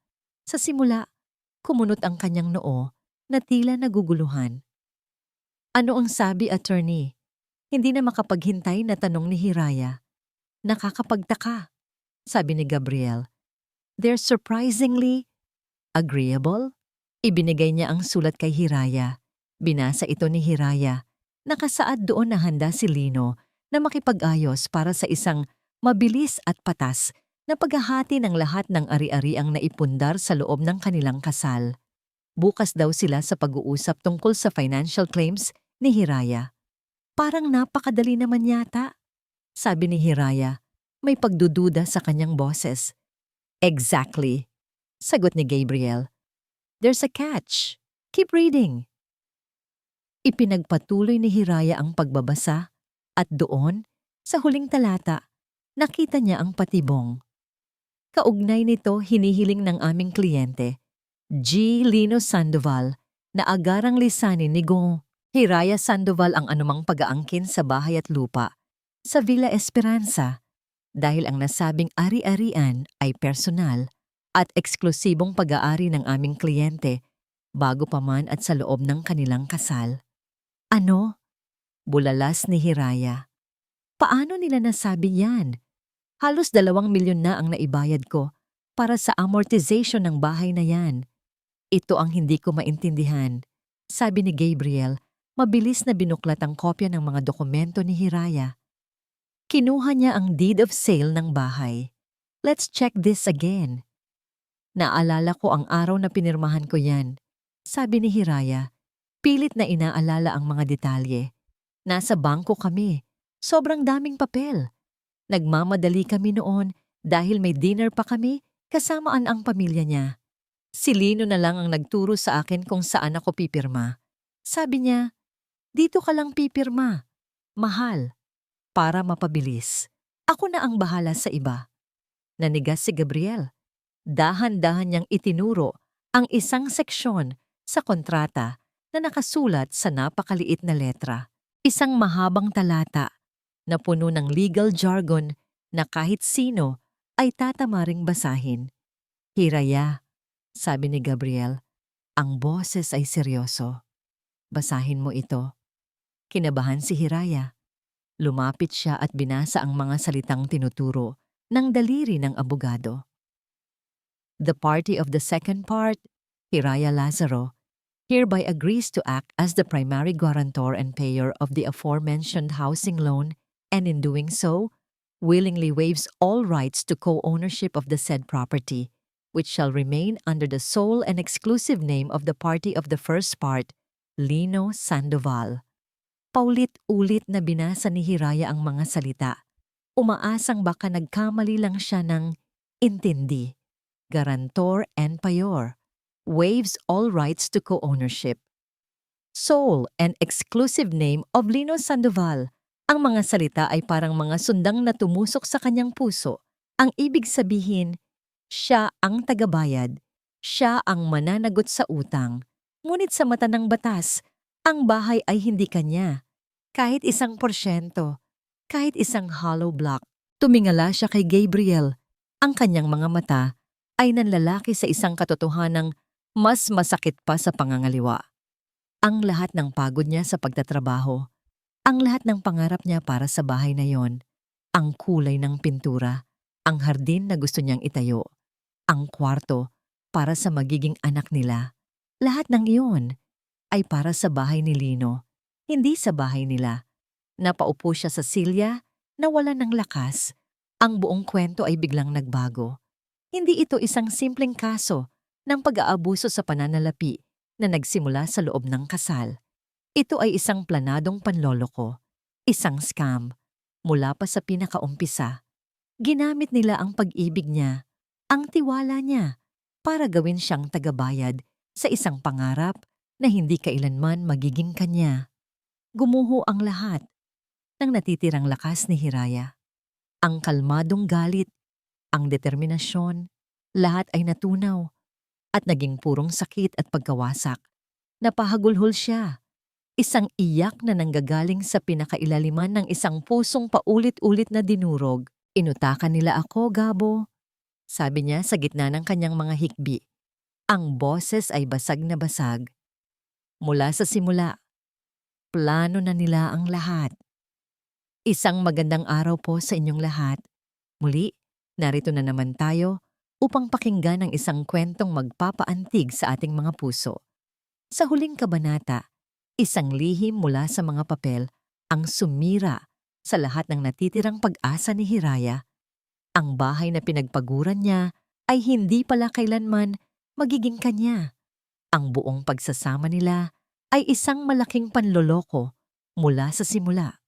Sa simula, kumunot ang kanyang noo na tila naguguluhan. Ano ang sabi, attorney? Hindi na makapaghintay na tanong ni Hiraya. Nakakapagtaka, sabi ni Gabriel. They're surprisingly agreeable. Ibinigay niya ang sulat kay Hiraya. Binasa ito ni Hiraya. Nakasaad doon na handa si Lino na makipag-ayos para sa isang mabilis at patas na paghahati ng lahat ng ari-ariang naipundar sa loob ng kanilang kasal. Bukas daw sila sa pag-uusap tungkol sa financial claims ni Hiraya. Parang napakadali naman yata, sabi ni Hiraya, may pagdududa sa kanyang boses. Exactly, sagot ni Gabriel. There's a catch. Keep reading. Ipinagpatuloy ni Hiraya ang pagbabasa at doon, sa huling talata, nakita niya ang patibong. Kaugnay nito hinihiling ng aming kliyente, G. Lino Sandoval, na agarang lisanin ni Gong Hiraya Sandoval ang anumang pag-aangkin sa bahay at lupa sa Villa Esperanza dahil ang nasabing ari-arian ay personal at eksklusibong pag-aari ng aming kliyente bago pa man at sa loob ng kanilang kasal. Ano? Bulalas ni Hiraya. Paano nila nasabi yan? Halos 2 milyon na ang naibayad ko para sa amortization ng bahay na yan. Ito ang hindi ko maintindihan, sabi ni Gabriel. Mabilis na binuklat ang kopya ng mga dokumento ni Hiraya. Kinuha niya ang deed of sale ng bahay. Let's check this again. Naalala ko ang araw na pinirmahan ko yan, sabi ni Hiraya. Pilit na inaalala ang mga detalye. Nasa bangko kami. Sobrang daming papel. Nagmamadali kami noon dahil may dinner pa kami kasamaan ang pamilya niya. Si Lino na lang ang nagturo sa akin kung saan ako pipirma. Sabi niya, dito ka lang pipirma. Mahal. Para mapabilis. Ako na ang bahala sa iba. Nanigas si Gabriel. Dahan-dahan niyang itinuro ang isang seksyon sa kontrata na nakasulat sa napakaliit na letra. Isang mahabang talata na puno ng legal jargon na kahit sino ay tatamaring basahin. Hiraya, sabi ni Gabriel, ang boses ay seryoso. Basahin mo ito. Kinabahan si Hiraya. Lumapit siya at binasa ang mga salitang tinuturo ng daliri ng abogado. The party of the second part, Hiraya Lazaro, hereby agrees to act as the primary guarantor and payer of the aforementioned housing loan and in doing so, willingly waives all rights to co-ownership of the said property, which shall remain under the sole and exclusive name of the party of the first part, Lino Sandoval. Paulit-ulit na binasa ni Hiraya ang mga salita. Umaasang baka nagkamali lang siya ng intindi. Guarantor and payor. Waives all rights to co-ownership. Sole and exclusive name of Lino Sandoval. Ang mga salita ay parang mga sundang na tumusok sa kanyang puso. Ang ibig sabihin, siya ang tagabayad. Siya ang mananagot sa utang. Ngunit sa mata ng batas, ang bahay ay hindi kanya. Kahit 1%, kahit isang hollow block. Tumingala siya kay Gabriel. Ang kanyang mga mata ay nanlalaki sa isang katotohanang mas masakit pa sa pangangaliwa. Ang lahat ng pagod niya sa pagtatrabaho, ang lahat ng pangarap niya para sa bahay na yon, ang kulay ng pintura, ang hardin na gusto niyang itayo, ang kwarto para sa magiging anak nila. Lahat ng iyon ay para sa bahay ni Lino, hindi sa bahay nila. Napaupo siya sa silya, nawalan ng lakas. Ang buong kwento ay biglang nagbago. Hindi ito isang simpleng kaso ng pag-aabuso sa pananalapi na nagsimula sa loob ng kasal. Ito ay isang planadong panloloko, isang scam. Mula pa sa pinakaumpisa, ginamit nila ang pag-ibig niya, ang tiwala niya, para gawin siyang tagabayad sa isang pangarap na hindi kailanman magiging kanya. Gumuho ang lahat ng natitirang lakas ni Hiraya. Ang kalmadong galit, ang determinasyon, lahat ay natunaw at naging purong sakit at pagkawasak. Napahagulhol siya. Isang iyak na nanggagaling sa pinakailaliman ng isang pusong paulit-ulit na dinurog. Inutakan nila ako, Gabo. Sabi niya sa gitna ng kanyang mga hikbi. Ang boses ay basag na basag. Mula sa simula, plano na nila ang lahat. Isang magandang araw po sa inyong lahat. Muli, narito na naman tayo upang pakinggan ang isang kwentong magpapaantig sa ating mga puso. Sa huling kabanata, isang lihim mula sa mga papel ang sumira sa lahat ng natitirang pag-asa ni Hiraya. Ang bahay na pinagpaguran niya ay hindi pala kailanman magiging kanya. Ang buong pagsasama nila ay isang malaking panloloko mula sa simula.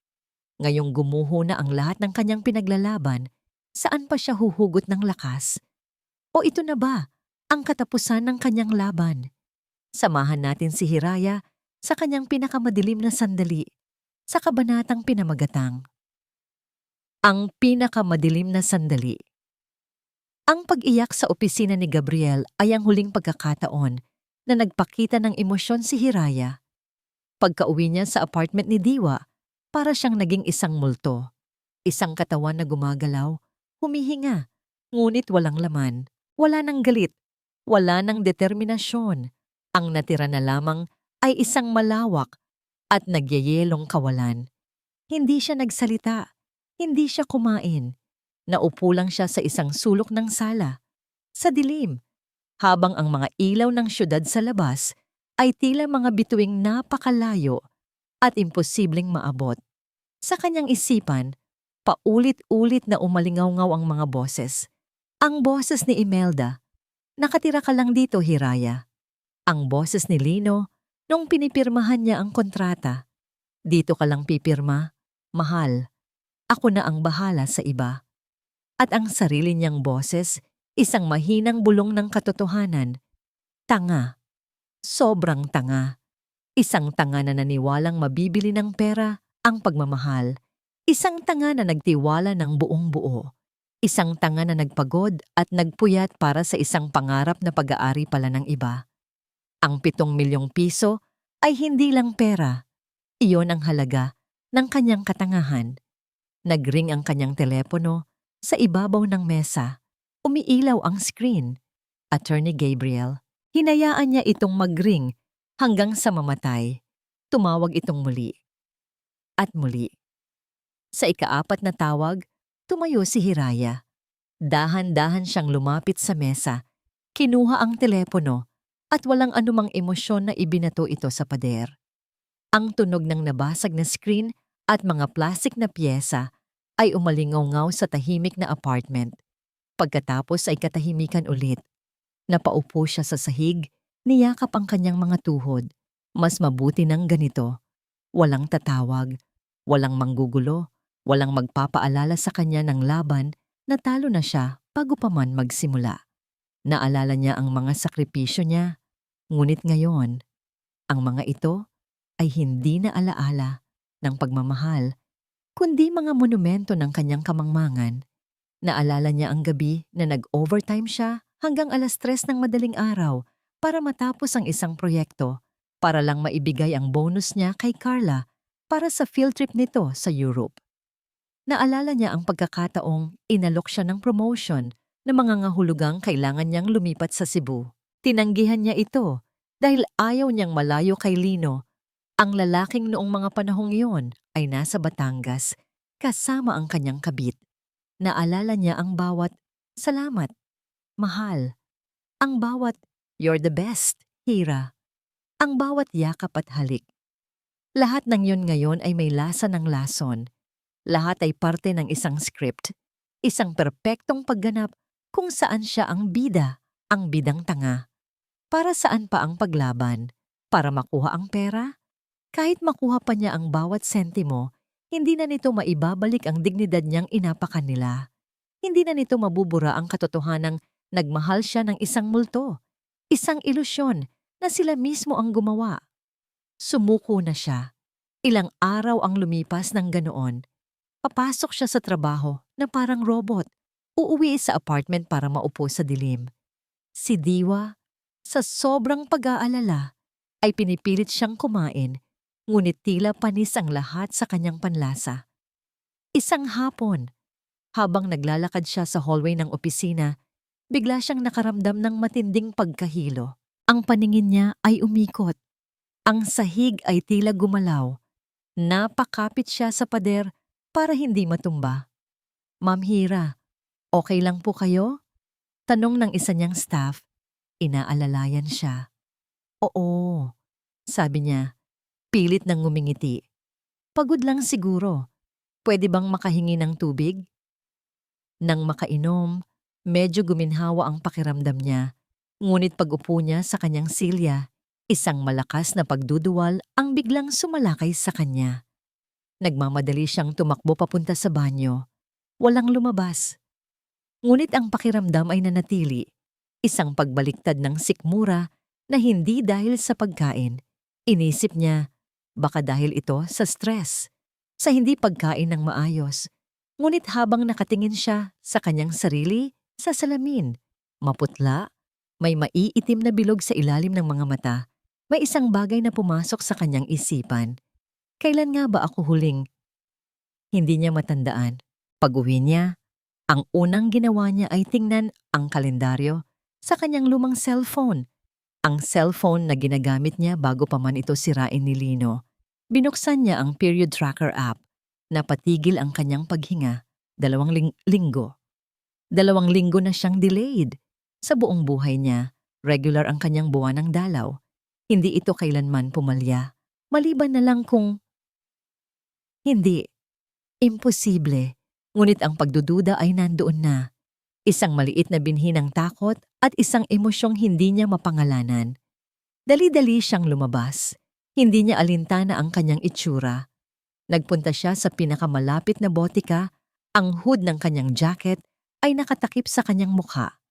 Ngayong gumuho na ang lahat ng kanyang pinaglalaban, saan pa siya huhugot ng lakas? O ito na ba ang katapusan ng kanyang laban? Samahan natin si Hiraya sa kanyang pinakamadilim na sandali sa kabanatang pinamagatang. Ang pinakamadilim na sandali. Ang pag-iyak sa opisina ni Gabriel ay ang huling pagkakataon na nagpakita ng emosyon si Hiraya. Pagka-uwi niya sa apartment ni Diwa, para siyang naging isang multo. Isang katawan na gumagalaw, humihinga, ngunit walang laman. Wala ng galit, wala ng determinasyon. Ang natira na lamang ay isang malawak at nagyayelong kawalan. Hindi siya nagsalita, hindi siya kumain. Naupo lang siya sa isang sulok ng sala, sa dilim, habang ang mga ilaw ng syudad sa labas ay tila mga bituing napakalayo at imposibleng maabot. Sa kanyang isipan, paulit-ulit na umalingaw-ngaw ang mga boses. Ang boses ni Imelda, nakatira ka lang dito, Hiraya. Ang boses ni Lino, nung pinipirmahan niya ang kontrata. Dito ka lang pipirma, mahal. Ako na ang bahala sa iba. At ang sarili niyang boses, isang mahinang bulong ng katotohanan. Tanga. Sobrang tanga. Isang tanga na naniwalang mabibili ng pera ang pagmamahal. Isang tanga na nagtiwala ng buong buo. Isang tanga na nagpagod at nagpuyat para sa isang pangarap na pag-aari pala ng iba. Ang 7 milyong piso ay hindi lang pera. Iyon ang halaga ng kanyang katangahan. Nagring ang kanyang telepono sa ibabaw ng mesa. Umiilaw ang screen. Attorney Gabriel. Hinayaan niya itong magring hanggang sa mamatay. Tumawag itong muli. At muli. Sa ika-4 na tawag, tumayo si Hiraya. Dahan-dahan siyang lumapit sa mesa, kinuha ang telepono at walang anumang emosyon na ibinato ito sa pader. Ang tunog ng nabasag na screen at mga plastik na pyesa ay umalingaw-ngaw sa tahimik na apartment. Pagkatapos ay katahimikan ulit. Napaupo siya sa sahig, niyakap ang kanyang mga tuhod. Mas mabuti ng ganito. Walang tatawag, walang manggugulo, walang magpapaalala sa kanya ng laban na talo na siya bago pa man magsimula. Naalala niya ang mga sakripisyo niya, ngunit ngayon, ang mga ito ay hindi na alaala ng pagmamahal, kundi mga monumento ng kanyang kamangmangan. Naalala niya ang gabi na nag-overtime siya hanggang 3:00 ng madaling araw para matapos ang isang proyekto, para lang maibigay ang bonus niya kay Carla para sa field trip nito sa Europe. Naalala niya ang pagkakataong inalok siya ng promotion na mga ngahulugang kailangan niyang lumipat sa Cebu. Tinanggihan niya ito dahil ayaw niyang malayo kay Lino. Ang lalaking noong mga panahong iyon ay nasa Batangas kasama ang kanyang kabit. Naalala niya ang bawat salamat, mahal. Ang bawat you're the best, Hira. Ang bawat yakap at halik. Lahat ng yun ngayon ay may lasa ng lason. Lahat ay parte ng isang script, isang perpektong pagganap kung saan siya ang bida, ang bidang tanga. Para saan pa ang paglaban? Para makuha ang pera? Kahit makuha pa niya ang bawat sentimo, hindi na nito maibabalik ang dignidad niyang inapakan nila. Hindi na nito mabubura ang katotohanang nagmahal siya ng isang multo, isang ilusyon na sila mismo ang gumawa. Sumuko na siya. Ilang araw ang lumipas ng ganoon. Papasok siya sa trabaho na parang robot. Uuwi sa apartment para maupo sa dilim. Si Diwa, sa sobrang pag-aalala, ay pinipilit siyang kumain, ngunit tila panis ang lahat sa kanyang panlasa. Isang hapon, habang naglalakad siya sa hallway ng opisina, bigla siyang nakaramdam ng matinding pagkahilo. Ang paningin niya ay umikot. Ang sahig ay tila gumalaw. Napakapit siya sa pader para hindi matumba. "Ma'am Hira, okay lang po kayo?" Tanong ng isa niyang staff. Inaalalayan siya. "Oo," sabi niya, pilit nang ngumingiti. "Pagod lang siguro. Pwede bang makahingi ng tubig?" Nang makainom, medyo guminhawa ang pakiramdam niya. Ngunit pag-upo niya sa kanyang silya, isang malakas na pagduduwal ang biglang sumalakay sa kanya. Nagmamadali siyang tumakbo papunta sa banyo. Walang lumabas. Ngunit ang pakiramdam ay nanatili. Isang pagbaliktad ng sikmura na hindi dahil sa pagkain. Inisip niya, baka dahil ito sa stress, sa hindi pagkain ng maayos. Ngunit habang nakatingin siya sa kanyang sarili, sa salamin, maputla, may maiitim na bilog sa ilalim ng mga mata, may isang bagay na pumasok sa kanyang isipan. Kailan nga ba ako huling? Hindi niya matandaan. Pag-uwi niya, ang unang ginawa niya ay tingnan ang kalendaryo sa kanyang lumang cellphone. Ang cellphone na ginagamit niya bago pa man ito sirain ni Lino. Binuksan niya ang period tracker app. Napatigil ang kanyang paghinga. 2 linggo. 2 linggo na siyang delayed. Sa buong buhay niya, regular ang kanyang buwan ng dalaw. Hindi ito kailanman pumalya. Maliban na lang kung hindi. Imposible. Ngunit ang pagdududa ay nandoon na. Isang maliit na binhi ng takot at isang emosyong hindi niya mapangalanan. Dali-dali siyang lumabas. Hindi niya alintana ang kanyang itsura. Nagpunta siya sa pinakamalapit na botika. Ang hood ng kanyang jacket ay nakatakip sa kanyang mukha.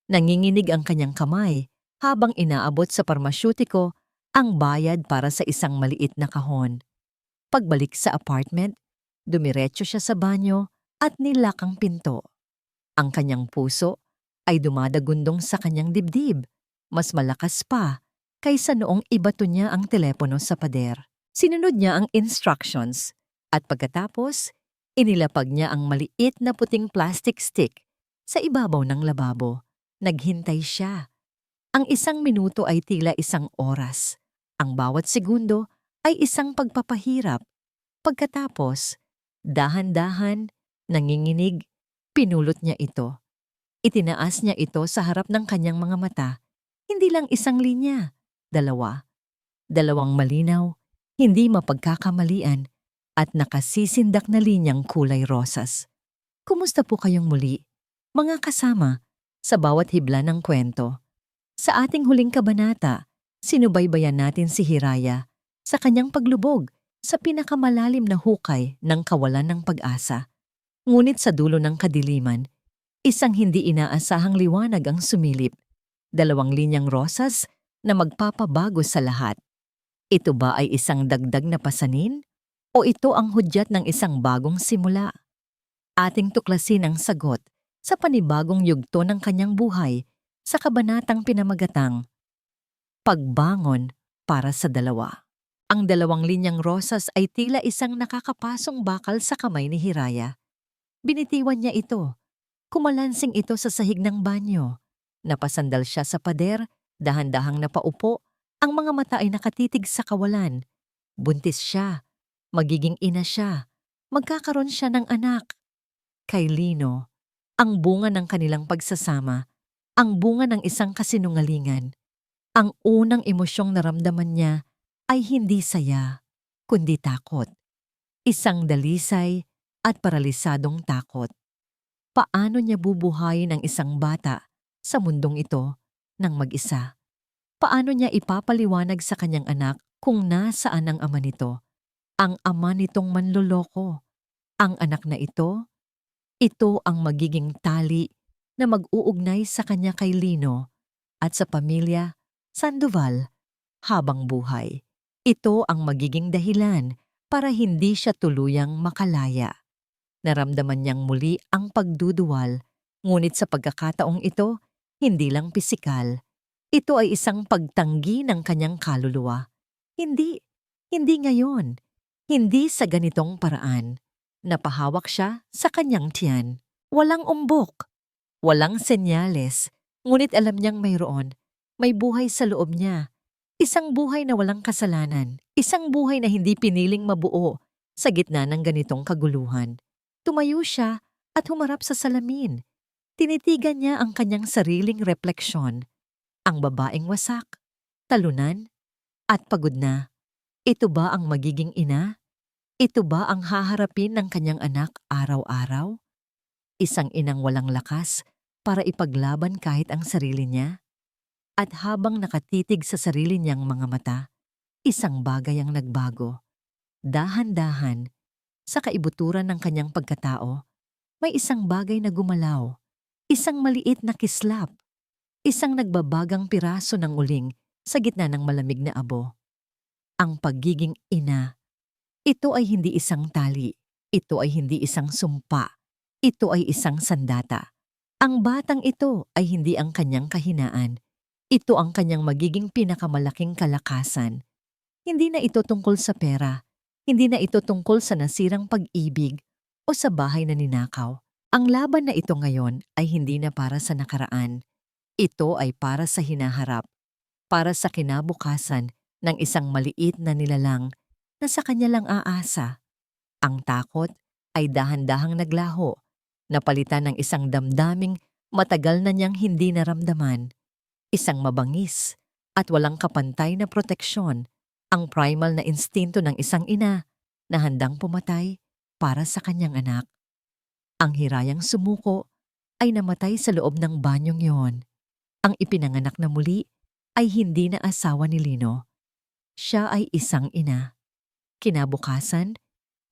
Nanginginig ang kanyang kamay habang inaabot sa parmasyutiko ang bayad para sa isang maliit na kahon. Pagbalik sa apartment, dumiretso siya sa banyo at nilak ang pinto. Ang kanyang puso ay dumadagundong sa kanyang dibdib, mas malakas pa kaysa noong ibato niya ang telepono sa pader. Sinunod niya ang instructions at pagkatapos, inilapag niya ang maliit na puting plastic stick sa ibabaw ng lababo. Naghintay siya. Ang 1 minuto ay tila isang oras. Ang bawat segundo ay isang pagpapahirap. Pagkatapos, dahan-dahan, nanginginig, pinulot niya ito. Itinaas niya ito sa harap ng kanyang mga mata. Hindi lang 1 linya, 2. 2 malinaw, hindi mapagkakamalian, at nakasisindak na linyang kulay rosas. Kumusta po kayong muli, mga kasama, sa bawat hibla ng kwento? Sa ating huling kabanata, sinubaybayan natin si Hiraya sa kanyang paglubog sa pinakamalalim na hukay ng kawalan ng pag-asa. Ngunit sa dulo ng kadiliman, isang hindi inaasahang liwanag ang sumilip. 2 linyang rosas na magpapabago sa lahat. Ito ba ay isang dagdag na pasanin? O ito ang hudyat ng isang bagong simula? Ating tuklasin ang sagot sa panibagong yugto ng kanyang buhay sa kabanatang pinamagatang Pagbangon para sa dalawa. Ang 2 linyang rosas ay tila isang nakakapasong bakal sa kamay ni Hiraya. Binitiwan niya ito. Kumalansing ito sa sahig ng banyo. Napasandal siya sa pader, dahan-dahang napaupo, ang mga mata ay nakatitig sa kawalan. Buntis siya. Magiging ina siya. Magkakaroon siya ng anak. Kay Lino, ang bunga ng kanilang pagsasama, ang bunga ng isang kasinungalingan. Ang unang emosyong naramdaman niya ay hindi saya, kundi takot. Isang dalisay at paralisadong takot. Paano niya bubuhayin ang isang bata sa mundong ito ng mag-isa? Paano niya ipapaliwanag sa kanyang anak kung nasaan ang ama nito? Ang ama nitong manloloko. Ang anak na ito ang magiging tali na mag-uugnay sa kanya kay Lino at sa pamilya Sandoval habang buhay. Ito ang magiging dahilan para hindi siya tuluyang makalaya. Naramdaman niyang muli ang pagduduwal, ngunit sa pagkakataong ito, hindi lang pisikal. Ito ay isang pagtanggi ng kanyang kaluluwa. Hindi ngayon. Hindi sa ganitong paraan. Napahawak siya sa kanyang tiyan. Walang umbok, walang senyales, ngunit alam niyang mayroon. May buhay sa loob niya. Isang buhay na walang kasalanan. Isang buhay na hindi piniling mabuo sa gitna ng ganitong kaguluhan. Tumayo siya at humarap sa salamin. Tinitigan niya ang kanyang sariling refleksyon. Ang babaeng wasak, talunan, at pagod na. Ito ba ang magiging ina? Ito ba ang haharapin ng kanyang anak araw-araw? Isang inang walang lakas para ipaglaban kahit ang sarili niya? At habang nakatitig sa sarili niyang mga mata, isang bagay ang nagbago. Dahan-dahan, sa kaibuturan ng kanyang pagkatao, may isang bagay na gumalaw. Isang maliit na kislap. Isang nagbabagang piraso ng uling sa gitna ng malamig na abo. Ang pagiging ina. Ito ay hindi isang tali. Ito ay hindi isang sumpa. Ito ay isang sandata. Ang batang ito ay hindi ang kanyang kahinaan. Ito ang kanyang magiging pinakamalaking kalakasan. Hindi na ito tungkol sa pera. Hindi na ito tungkol sa nasirang pag-ibig o sa bahay na ninakaw. Ang laban na ito ngayon ay hindi na para sa nakaraan. Ito ay para sa hinaharap. Para sa kinabukasan ng isang maliit na nilalang na sa kanya lang aasa. Ang takot ay dahan-dahang naglaho, napalitan ng isang damdaming matagal na niyang hindi naramdaman. Isang mabangis at walang kapantay na proteksyon, ang primal na instinto ng isang ina na handang pumatay para sa kanyang anak. Ang hirayang sumuko ay namatay sa loob ng banyong yon. Ang ipinanganak na muli ay hindi na asawa ni Lino. Siya ay isang ina. Kinabukasan,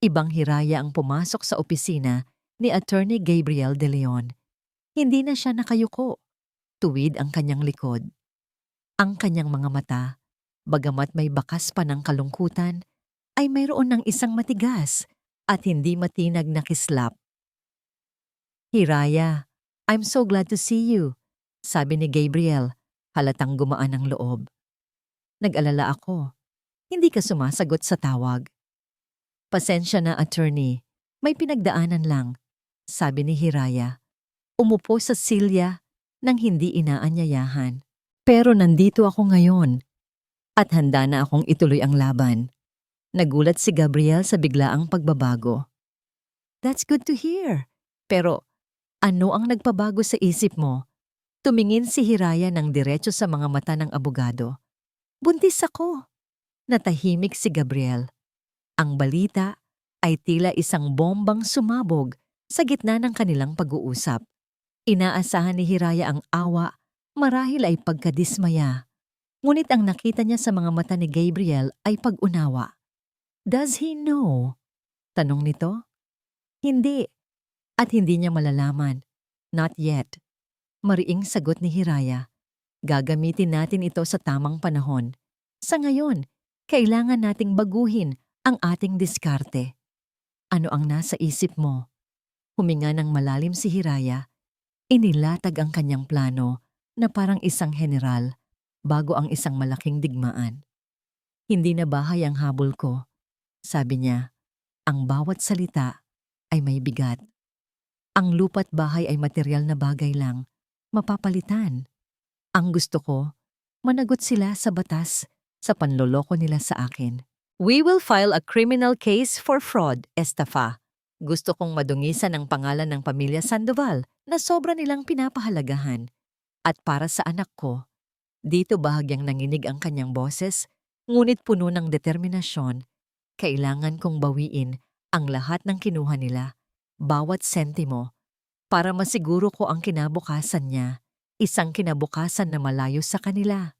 ibang hiraya ang pumasok sa opisina ni Attorney Gabriel De Leon. Hindi na siya nakayuko. Tuwid ang kanyang likod. Ang kanyang mga mata, bagamat may bakas pa ng kalungkutan, ay mayroon ng isang matigas at hindi matinag na kislap. "Hiraya, I'm so glad to see you," sabi ni Gabriel, halatang gumaan ang loob. "Nag-alala ako. Hindi ka sumasagot sa tawag." "Pasensya na, attorney. May pinagdaanan lang," sabi ni Hiraya. Umupo sa silya nang hindi inaanyayahan. "Pero nandito ako ngayon at handa na akong ituloy ang laban." Nagulat si Gabriel sa biglaang pagbabago. "That's good to hear. Pero ano ang nagpabago sa isip mo?" Tumingin si Hiraya ng diretso sa mga mata ng abogado. "Buntis ako." Natahimik si Gabriel. Ang balita ay tila isang bombang sumabog sa gitna ng kanilang pag-uusap. Inaasahan ni Hiraya ang awa, marahil ay pagkadismaya. Ngunit ang nakita niya sa mga mata ni Gabriel ay pag-unawa. "Does he know?" tanong nito. "Hindi. At hindi niya malalaman. Not yet." Mariing sagot ni Hiraya. "Gagamitin natin ito sa tamang panahon. Sa ngayon, kailangan nating baguhin ang ating diskarte." "Ano ang nasa isip mo?" Huminga ng malalim si Hiraya. Inilatag ang kanyang plano na parang isang general bago ang isang malaking digmaan. "Hindi na bahay ang habol ko," sabi niya. "Ang bawat salita ay may bigat. Ang lupa't bahay ay materyal na bagay lang, mapapalitan. Ang gusto ko, managot sila sa batas sa panloloko nila sa akin. We will file a criminal case for fraud, estafa. Gusto kong madungisan ang pangalan ng pamilya Sandoval na sobra nilang pinapahalagahan. At para sa anak ko." Dito bahagyang nanginig ang kanyang boses, ngunit puno ng determinasyon. "Kailangan kong bawiin ang lahat ng kinuha nila bawat sentimo, para masiguro ko ang kinabukasan niya, isang kinabukasan na malayo sa kanila.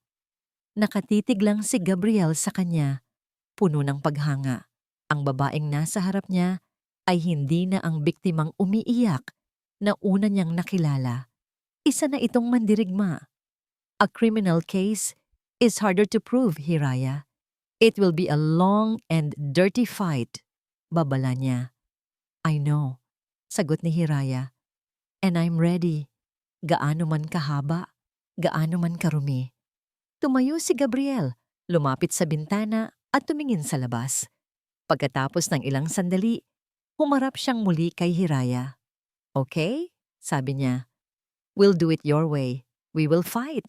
Nakatitig lang si Gabriel sa kanya, puno ng paghanga. Ang babaeng nasa harap niya ay hindi na ang biktimang umiiyak na una niyang nakilala. Isa na itong mandirigma. A criminal case is harder to prove, Hiraya. It will be a long and dirty fight. Babala niya. I know, sagot ni Hiraya. And I'm ready. Gaano man kahaba, gaano man karumi. Tumayo si Gabriel, lumapit sa bintana at tumingin sa labas. Pagkatapos ng ilang sandali, humarap siyang muli kay Hiraya. Okay, sabi niya. We'll do it your way. We will fight.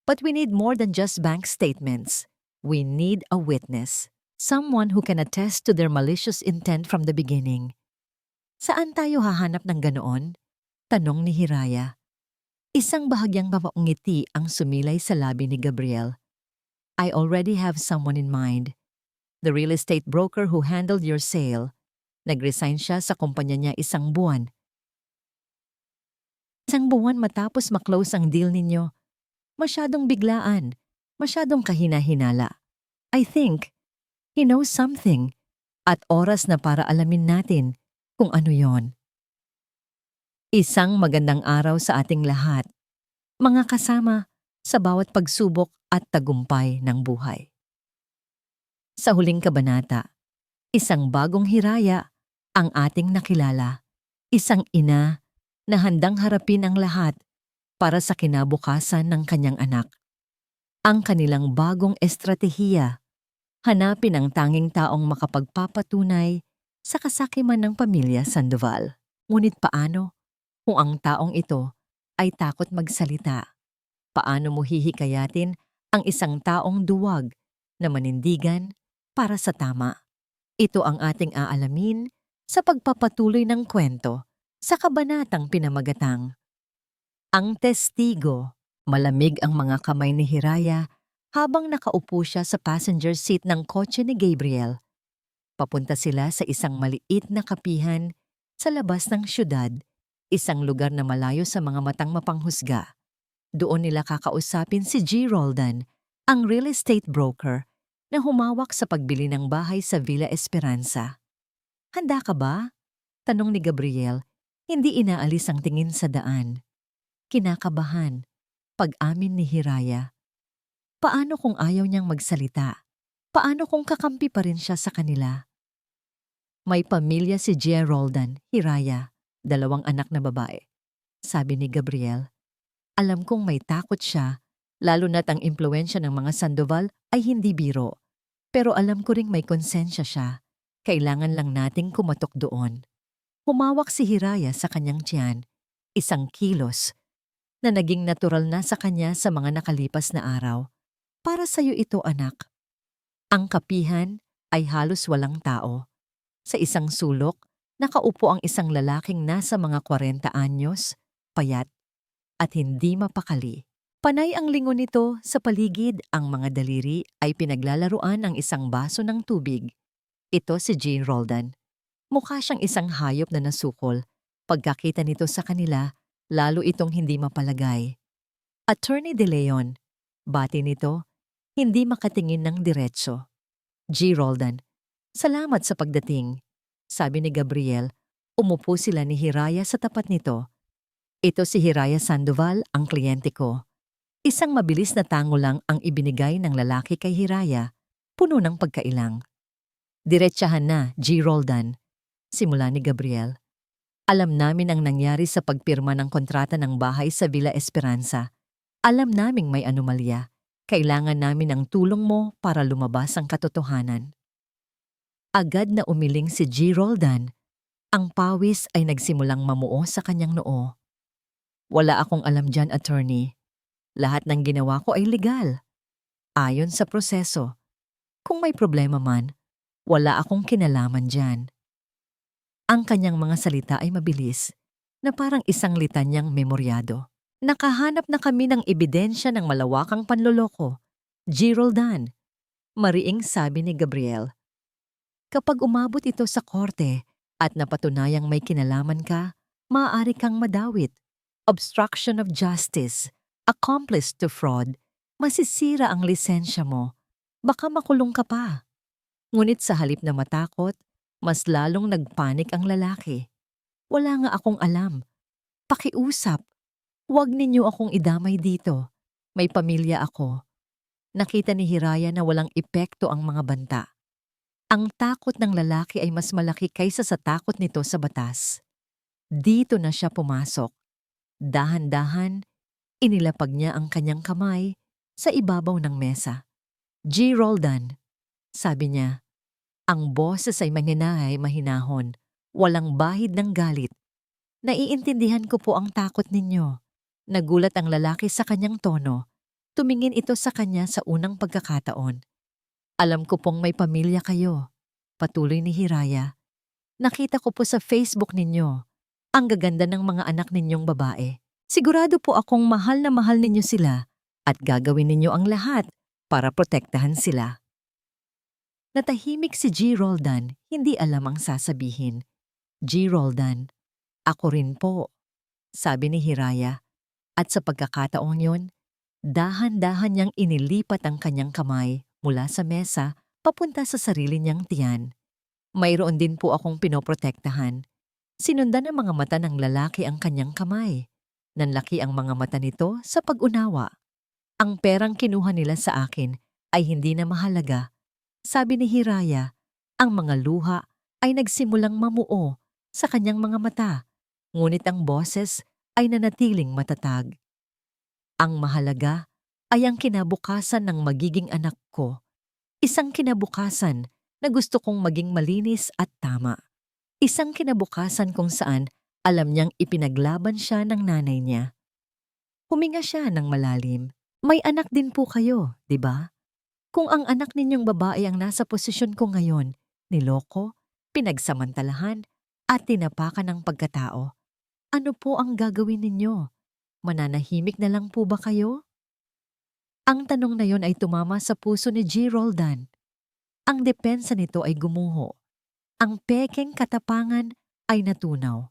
But we need more than just bank statements. We need a witness. Someone who can attest to their malicious intent from the beginning. Saan tayo hahanap ng ganoon? Tanong ni Hiraya. Isang bahagyang mapangiti ang sumilay sa labi ni Gabriel. I already have someone in mind. The real estate broker who handled your sale. Nag-resign siya sa kumpanya niya isang buwan. Isang buwan matapos maklose ang deal ninyo. Masyadong biglaan, masyadong kahina-hinala. I think he knows something at oras na para alamin natin kung ano yon. Isang magandang araw sa ating lahat, mga kasama sa bawat pagsubok at tagumpay ng buhay. Sa huling kabanata, isang bagong Hiraya ang ating nakilala, isang ina na handang harapin ang lahat para sa kinabukasan ng kanyang anak. Ang kanilang bagong estratehiya, hanapin ang tanging taong makapagpapatunay sa kasakiman ng pamilya Sandoval. Ngunit paano kung ang taong ito ay takot magsalita? Paano mo hihikayatin ang isang taong duwag na manindigan para sa tama? Ito ang ating aalamin sa pagpapatuloy ng kwento sa kabanatang pinamagatang. Ang testigo. Malamig ang mga kamay ni Hiraya habang nakaupo siya sa passenger seat ng kotse ni Gabriel. Papunta sila sa isang maliit na kapihan sa labas ng syudad, isang lugar na malayo sa mga matang mapanghusga. Doon nila kakausapin si G. Roldan, ang real estate broker na humawak sa pagbili ng bahay sa Villa Esperanza. Handa ka ba? Tanong ni Gabriel, hindi inaalis ang tingin sa daan. Kinakabahan, pag-amin ni Hiraya. Paano kung ayaw niyang magsalita? Paano kung kakampi pa rin siya sa kanila? May pamilya si G. Roldan, Hiraya, 2 anak na babae. Sabi ni Gabriel, alam kong may takot siya, lalo na't ang impluwensya ng mga Sandoval ay hindi biro. Pero alam ko ring may konsensya siya. Kailangan lang nating kumatok doon. Humawak si Hiraya sa kanyang tiyan, isang kilos, na naging natural na sa kanya sa mga nakalipas na araw. Para sa'yo ito, anak. Ang kapihan ay halos walang tao. Sa isang sulok, nakaupo ang isang lalaking nasa mga 40 anyos, payat, at hindi mapakali. Panay ang lingon nito sa paligid, ang mga daliri ay pinaglalaruan ng isang baso ng tubig. Ito si G. Roldan. Mukha siyang isang hayop na nasukol. Pagkakita nito sa kanila, lalo itong hindi mapalagay. Attorney De Leon, bati nito, hindi makatingin ng diretso. G. Roldan, salamat sa pagdating. Sabi ni Gabriel, umupo sila ni Hiraya sa tapat nito. Ito si Hiraya Sandoval, ang kliyente ko. Isang mabilis na tango lang ang ibinigay ng lalaki kay Hiraya, puno ng pagkailang. Diretsahan na, G. Roldan, simula ni Gabriel. Alam namin ang nangyari sa pagpirma ng kontrata ng bahay sa Villa Esperanza. Alam naming may anomalya. Kailangan namin ang tulong mo para lumabas ang katotohanan. Agad na umiling si G. Roldan. Ang pawis ay nagsimulang mamuo sa kanyang noo. Wala akong alam dyan, attorney. Lahat ng ginawa ko ay legal. Ayon sa proseso. Kung may problema man, wala akong kinalaman dyan. Ang kanyang mga salita ay mabilis, na parang isang litanyang memoryado. Nakahanap na kami ng ebidensya ng malawakang panloloko. G. Roldan, mariing sabi ni Gabriel. Kapag umabot ito sa korte, at napatunayang may kinalaman ka, maaari kang madawit. Obstruction of justice, accomplice to fraud, masisira ang lisensya mo. Baka makulong ka pa. Ngunit sa halip na matakot, mas lalong nagpanik ang lalaki. Wala nga akong alam. Pakiusap. Huwag ninyo akong idamay dito. May pamilya ako. Nakita ni Hiraya na walang epekto ang mga banta. Ang takot ng lalaki ay mas malaki kaysa sa takot nito sa batas. Dito na siya pumasok. Dahan-dahan, inilapag niya ang kanyang kamay sa ibabaw ng mesa. G. Roldan, sabi niya, ang boses ay maninahay mahinahon, walang bahid ng galit. Naiintindihan ko po ang takot ninyo. Nagulat ang lalaki sa kanyang tono. Tumingin ito sa kanya sa unang pagkakataon. Alam ko pong may pamilya kayo. Patuloy ni Hiraya. Nakita ko po sa Facebook ninyo. Ang gaganda ng mga anak ninyong babae. Sigurado po akong mahal na mahal ninyo sila at gagawin ninyo ang lahat para protektahan sila. Natahimik si G. Roldan, hindi alam ang sasabihin. G. Roldan, ako rin po, sabi ni Hiraya. At sa pagkakataong yon, dahan-dahan niyang inilipat ang kanyang kamay mula sa mesa papunta sa sarili niyang tiyan. Mayroon din po akong pinoprotektahan. Sinundan ng mga mata ng lalaki ang kanyang kamay. Nanlaki ang mga mata nito sa pag-unawa. Ang perang kinuha nila sa akin ay hindi na mahalaga. Sabi ni Hiraya, ang mga luha ay nagsimulang mamuo sa kanyang mga mata, ngunit ang boses ay nanatiling matatag. Ang mahalaga ay ang kinabukasan ng magiging anak ko. Isang kinabukasan na gusto kong maging malinis at tama. Isang kinabukasan kung saan alam niyang ipinaglaban siya ng nanay niya. Huminga siya ng malalim. May anak din po kayo, di ba? Kung ang anak ninyong babae ang nasa posisyon ko ngayon, niloko, pinagsamantalahan, at tinapakan ng pagkatao, ano po ang gagawin ninyo? Mananahimik na lang po ba kayo? Ang tanong na yon ay tumama sa puso ni G. Roldan. Ang depensa nito ay gumuho. Ang pekeng katapangan ay natunaw.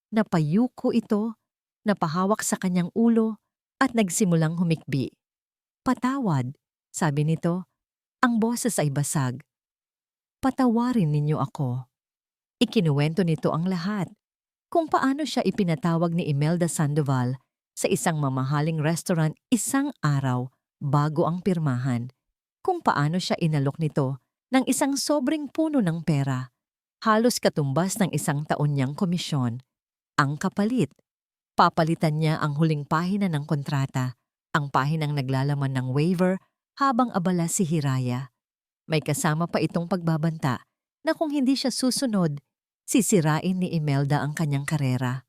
Napayuko ito, napahawak sa kanyang ulo at nagsimulang humikbi. Patawad, sabi nito. Ang boses ay basag. Patawarin ninyo ako. Ikinuwento nito ang lahat. Kung paano siya ipinatawag ni Imelda Sandoval sa isang mamahaling restaurant isang araw bago ang pirmahan. Kung paano siya inalok nito ng isang sobrang puno ng pera, halos katumbas ng isang taon niyang komisyon. Ang kapalit, papalitan niya ang huling pahina ng kontrata, ang pahinang naglalaman ng waiver habang abala si Hiraya. May kasama pa itong pagbabanta na kung hindi siya susunod, sisirain ni Imelda ang kanyang karera.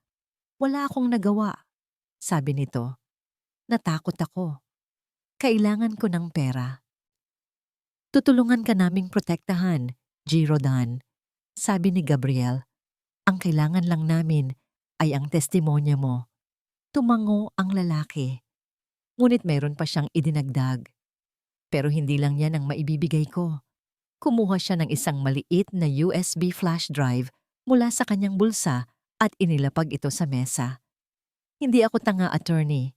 Wala akong nagawa, sabi nito. Natakot ako. Kailangan ko ng pera. Tutulungan ka naming protektahan, G. Roldan, sabi ni Gabriel. Ang kailangan lang namin ay ang testimonya mo. Tumango ang lalaki. Ngunit mayroon pa siyang idinagdag. Pero hindi lang yan ang maibibigay ko. Kumuha siya ng isang maliit na USB flash drive mula sa kanyang bulsa at inilapag ito sa mesa. Hindi ako tanga, attorney.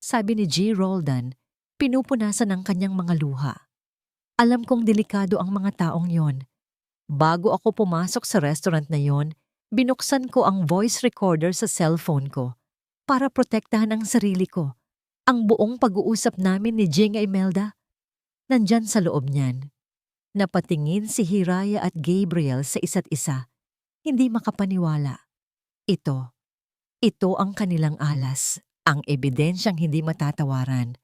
Sabi ni G. Roldan, pinupunasan ng kanyang mga luha. Alam kong delikado ang mga taong yon. Bago ako pumasok sa restaurant na yon, binuksan ko ang voice recorder sa cellphone ko para protektahan ang sarili ko. Ang buong pag-uusap namin ni Jing Imelda, nandyan sa loob niyan. Napatingin si Hiraya at Gabriel sa isa't isa. Hindi makapaniwala. Ito ang kanilang alas, ang ebidensyang hindi matatawaran.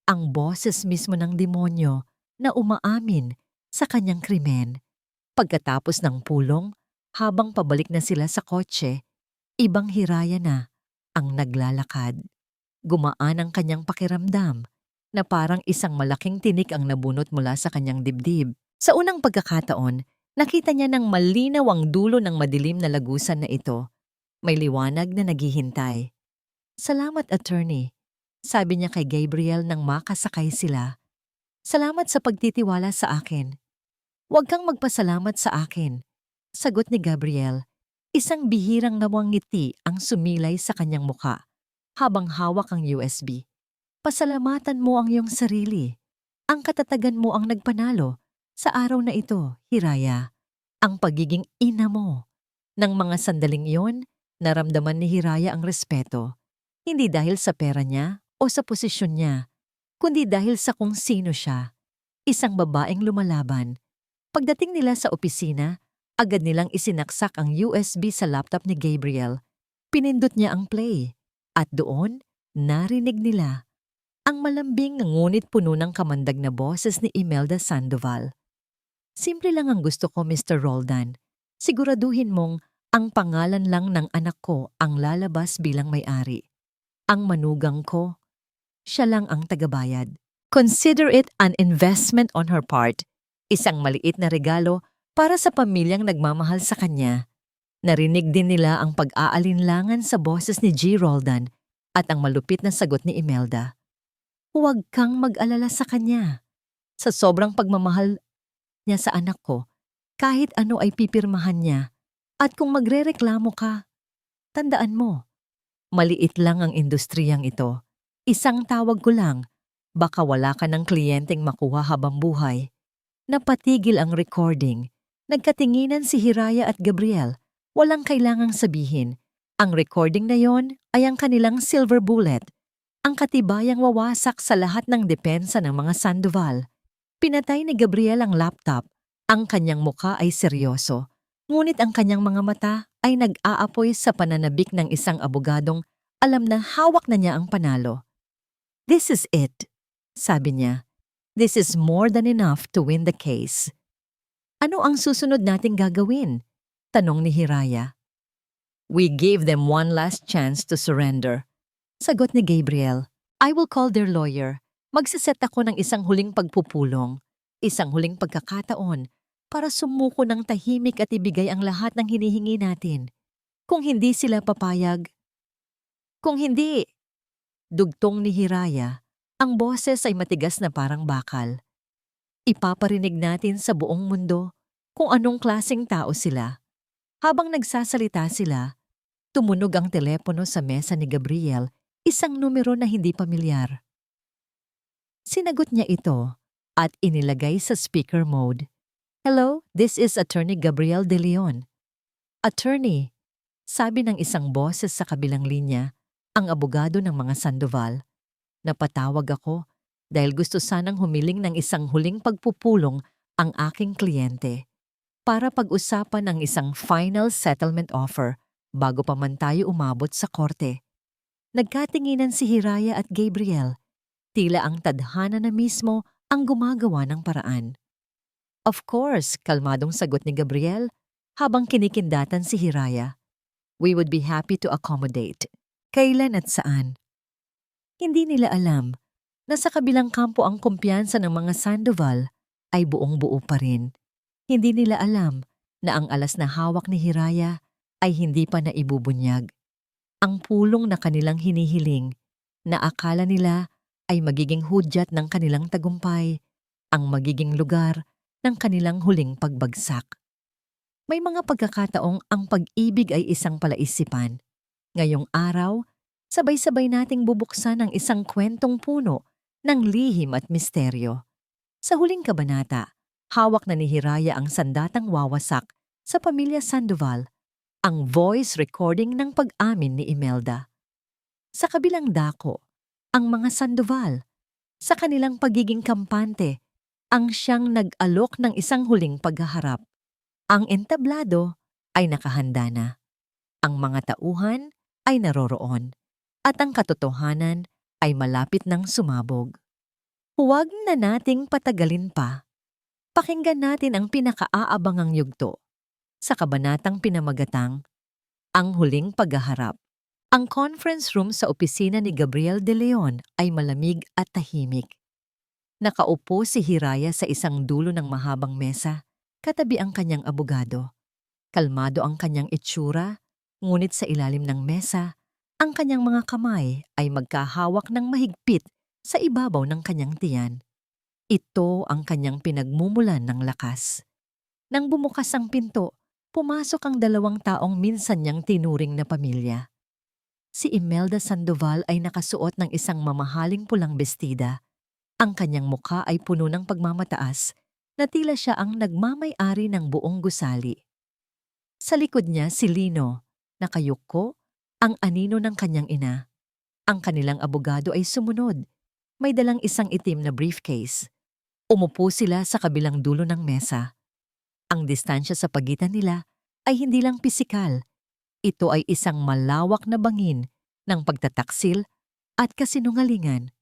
Ang boses mismo ng demonyo na umaamin sa kanyang krimen. Pagkatapos ng pulong, habang pabalik na sila sa kotse, ibang Hiraya na ang naglalakad. Gumaan ang kanyang pakiramdam na parang isang malaking tinik ang nabunot mula sa kanyang dibdib. Sa unang pagkakataon, nakita niya ng malinaw ang dulo ng madilim na lagusan na ito. May liwanag na naghihintay. Salamat, attorney, sabi niya kay Gabriel nang makasakay sila. Salamat sa pagtitiwala sa akin. Huwag kang magpasalamat sa akin, sagot ni Gabriel. Isang bihirang nawang ngiti ang sumilay sa kanyang muka habang hawak ang USB. Pasalamatan mo ang iyong sarili. Ang katatagan mo ang nagpanalo sa araw na ito, Hiraya. Ang pagiging ina mo. Nang mga sandaling iyon, naramdaman ni Hiraya ang respeto. Hindi dahil sa pera niya o sa posisyon niya, kundi dahil sa kung sino siya. Isang babaeng lumalaban. Pagdating nila sa opisina, agad nilang isinaksak ang USB sa laptop ni Gabriel. Pinindot niya ang play. At doon, narinig nila ang malambing ngunit puno ng kamandag na boses ni Imelda Sandoval. Simple lang ang gusto ko, Mr. Roldan. Siguraduhin mong ang pangalan lang ng anak ko ang lalabas bilang may-ari. Ang manugang ko, siya lang ang tagabayad. Consider it an investment on her part. Isang maliit na regalo para sa pamilyang nagmamahal sa kanya. Narinig din nila ang pag-aalinlangan sa boses ni G. Roldan at ang malupit na sagot ni Imelda. Huwag kang mag-alala sa kanya. Sa sobrang pagmamahal niya sa anak ko, kahit ano ay pipirmahan niya. At kung magrereklamo ka, tandaan mo, maliit lang ang industriyang ito. Isang tawag ko lang, baka wala ka ng kliyenteng makuha habang buhay. Napatigil ang recording. Nagkatinginan si Hiraya at Gabriel. Walang kailangang sabihin. Ang recording na yon ay ang kanilang silver bullet. Ang katibayang wawasak sa lahat ng depensa ng mga Sandoval. Pinatay ni Gabriel ang laptop. Ang kanyang muka ay seryoso. Ngunit ang kanyang mga mata ay nag-aapoy sa pananabik ng isang abogadong alam na hawak na niya ang panalo. This is it, sabi niya. This is more than enough to win the case. Ano ang susunod nating gagawin? Tanong ni Hiraya. We gave them one last chance to surrender. Sagot ni Gabriel. I will call their lawyer. Magsiset ako ng isang huling pagpupulong. Isang huling pagkakataon para sumuko ng tahimik at ibigay ang lahat ng hinihingi natin. Kung hindi sila papayag. Kung hindi, dugtong ni Hiraya. Ang boses ay matigas na parang bakal. Ipaparinig natin sa buong mundo kung anong klaseng tao sila. Habang nagsasalita sila, tumunog ang telepono sa mesa ni Gabriel, isang numero na hindi pamilyar. Sinagot niya ito at inilagay sa speaker mode. Hello, this is Attorney Gabriel De Leon. Attorney, sabi ng isang boses sa kabilang linya, ang abogado ng mga Sandoval. Napatawag ako dahil gusto sanang humiling ng isang huling pagpupulong ang aking kliyente para pag-usapan ang isang final settlement offer bago pa man tayo umabot sa korte. Nagkatinginan si Hiraya at Gabriel. Tila ang tadhana na mismo ang gumagawa ng paraan. Of course, kalmadong sagot ni Gabriel habang kinikindatan si Hiraya. We would be happy to accommodate. Kailan at saan? Hindi nila alam na sa kabilang kampo ang kumpiyansa ng mga Sandoval ay buong-buo pa rin. Hindi nila alam na ang alas na hawak ni Hiraya ay hindi pa naibubunyag. Ang pulong na kanilang hinihiling na akala nila ay magiging hudyat ng kanilang tagumpay, ang magiging lugar ng kanilang huling pagbagsak. May mga pagkakataong ang pag-ibig ay isang palaisipan. Ngayong araw, sabay-sabay nating bubuksan ang isang kwentong puno ng lihim at misteryo. Sa huling kabanata, hawak na ni Hiraya ang sandatang wawasak sa pamilya Sandoval, ang voice recording ng pag-amin ni Imelda. Sa kabilang dako, ang mga Sandoval, sa kanilang pagiging kampante, ang siyang nag-alok ng isang huling paghaharap. Ang entablado ay nakahanda na. Ang mga tauhan ay naroroon. At ang katotohanan ay malapit ng sumabog. Huwag na nating patagalin pa. Pakinggan natin ang pinakaaabangang yugto sa kabanatang pinamagatang Ang Huling Paghaharap. Ang conference room sa opisina ni Gabriel De Leon ay malamig at tahimik. Nakaupo si Hiraya sa isang dulo ng mahabang mesa, katabi ang kanyang abogado. Kalmado ang kanyang itsura, ngunit sa ilalim ng mesa, ang kanyang mga kamay ay magkahawak ng mahigpit sa ibabaw ng kanyang tiyan. Ito ang kanyang pinagmumulan ng lakas. Nang bumukas ang pinto, pumasok ang dalawang taong minsan niyang tinuring na pamilya. Si Imelda Sandoval ay nakasuot ng isang mamahaling pulang bestida. Ang kanyang mukha ay puno ng pagmamataas na tila siya ang nagmamay-ari ng buong gusali. Sa likod niya si Lino, nakayuko, ang anino ng kanyang ina. Ang kanilang abogado ay sumunod. May dalang isang itim na briefcase. Umupo sila sa kabilang dulo ng mesa. Ang distansya sa pagitan nila ay hindi lang pisikal. Ito ay isang malawak na bangin ng pagtataksil at kasinungalingan.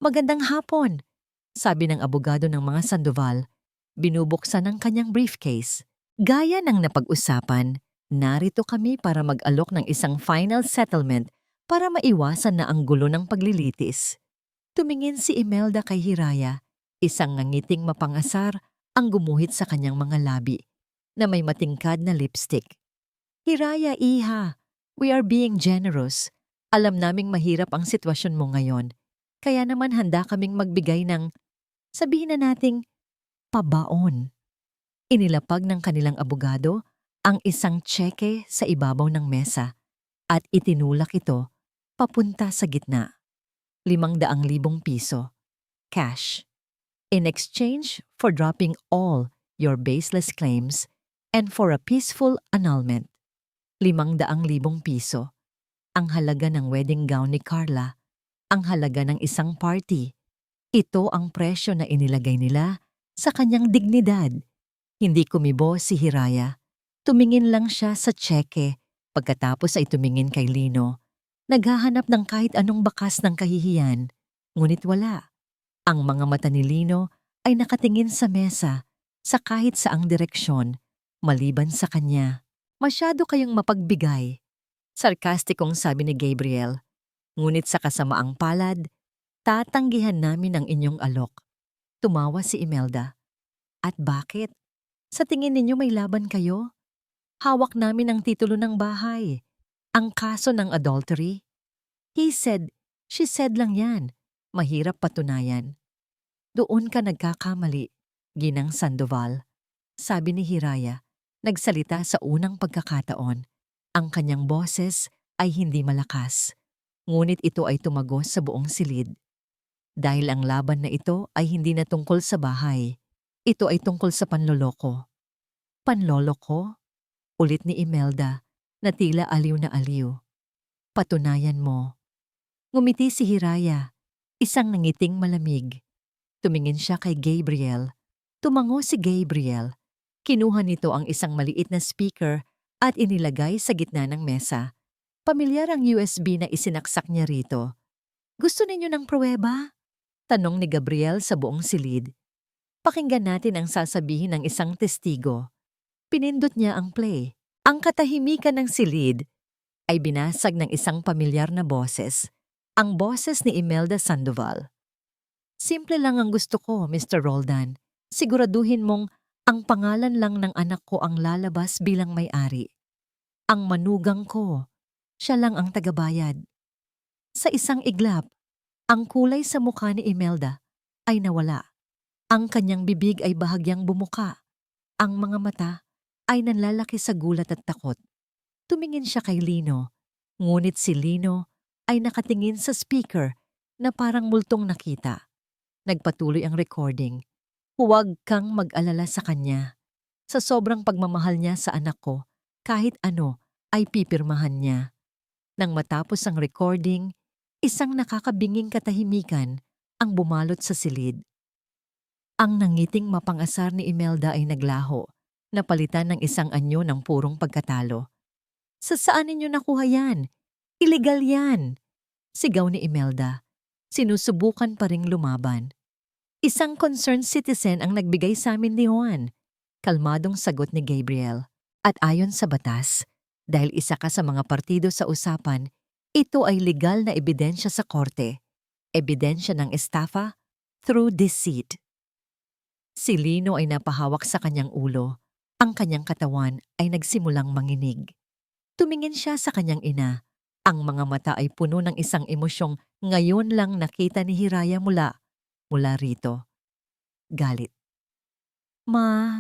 "Magandang hapon," sabi ng abogado ng mga Sandoval. Binubuksan ang kanyang briefcase. "Gaya ng napag-usapan, narito kami para mag-alok ng isang final settlement para maiwasan na ang gulo ng paglilitis." Tumingin si Imelda kay Hiraya, isang ngangiting mapangasar ang gumuhit sa kanyang mga labi na may matingkad na lipstick. "Hiraya, iha, we are being generous. Alam naming mahirap ang sitwasyon mo ngayon. Kaya naman handa kaming magbigay ng, sabihin na nating, pabaon." Inilapag ng kanilang abogado ang isang tseke sa ibabaw ng mesa at itinulak ito papunta sa gitna. 500,000 piso. Cash. In exchange for dropping all your baseless claims and for a peaceful annulment. 500,000 piso. Ang halaga ng wedding gown ni Carla. Ang halaga ng isang party. Ito ang presyo na inilagay nila sa kanyang dignidad. Hindi kumibo si Hiraya. Tumingin lang siya sa tseke pagkatapos ay tumingin kay Lino. Naghahanap ng kahit anong bakas ng kahihiyan, ngunit wala. Ang mga mata ni Lino ay nakatingin sa mesa sa kahit saang direksyon, maliban sa kanya. "Masyado kayong mapagbigay," sarkastikong sabi ni Gabriel. "Ngunit sa kasamaang palad, tatanggihan namin ang inyong alok." Tumawa si Imelda. "At bakit? Sa tingin ninyo may laban kayo? Hawak namin ang titulo ng bahay. Ang kaso ng adultery. He said, she said lang yan. Mahirap patunayan." "Doon ka nagkakamali, Ginang Sandoval," sabi ni Hiraya. Nagsalita sa unang pagkakataon. Ang kanyang boses ay hindi malakas. Ngunit ito ay tumagos sa buong silid. Dahil ang laban na ito ay hindi na tungkol sa bahay. Ito ay tungkol sa panloloko. "Panloloko?" Ulit ni Imelda na tila aliw na aliw. "Patunayan mo." Ngumiti si Hiraya, isang nangiting malamig. Tumingin siya kay Gabriel. Tumango si Gabriel. Kinuha nito ang isang maliit na speaker at inilagay sa gitna ng mesa. Pamilyar ang USB na isinaksak niya rito. "Gusto ninyo ng pruweba?" Tanong ni Gabriel sa buong silid. Pakinggan natin ang sasabihin ng isang testigo. Pinindot niya ang play. Ang katahimikan ng silid ay binasag ng isang pamilyar na boses. Ang boses ni Imelda Sandoval. "Simple lang ang gusto ko, Mr. Roldan. Siguraduhin mong ang pangalan lang ng anak ko ang lalabas bilang may-ari. Ang manugang ko, siya lang ang tagabayad." Sa isang iglap, ang kulay sa mukha ni Imelda ay nawala. Ang kanyang bibig ay bahagyang bumuka. Ang mga mata ay nanlalaki sa gulat at takot. Tumingin siya kay Lino, ngunit si Lino ay nakatingin sa speaker na parang multong nakita. Nagpatuloy ang recording. "Huwag kang mag-alala sa kanya. Sa sobrang pagmamahal niya sa anak ko, kahit ano ay pipirmahan niya." Nang matapos ang recording, isang nakakabinging katahimikan ang bumalot sa silid. Ang nangiting mapangasar ni Imelda ay naglaho, napalitan ng isang anyo ng purong pagkatalo. "Saan ninyo nakuha yan? Illegal yan!" Sigaw ni Imelda. Sinusubukan pa ring lumaban. "Isang concerned citizen ang nagbigay sa amin ni Juan," kalmadong sagot ni Gabriel. "At ayon sa batas, dahil isa ka sa mga partido sa usapan, ito ay legal na ebidensya sa korte. Ebidensya ng estafa through deceit." Si Lino ay napahawak sa kanyang ulo. Ang kanyang katawan ay nagsimulang manginig. Tumingin siya sa kanyang ina. Ang mga mata ay puno ng isang emosyong ngayon lang nakita ni Hiraya mula rito. Galit. "Ma,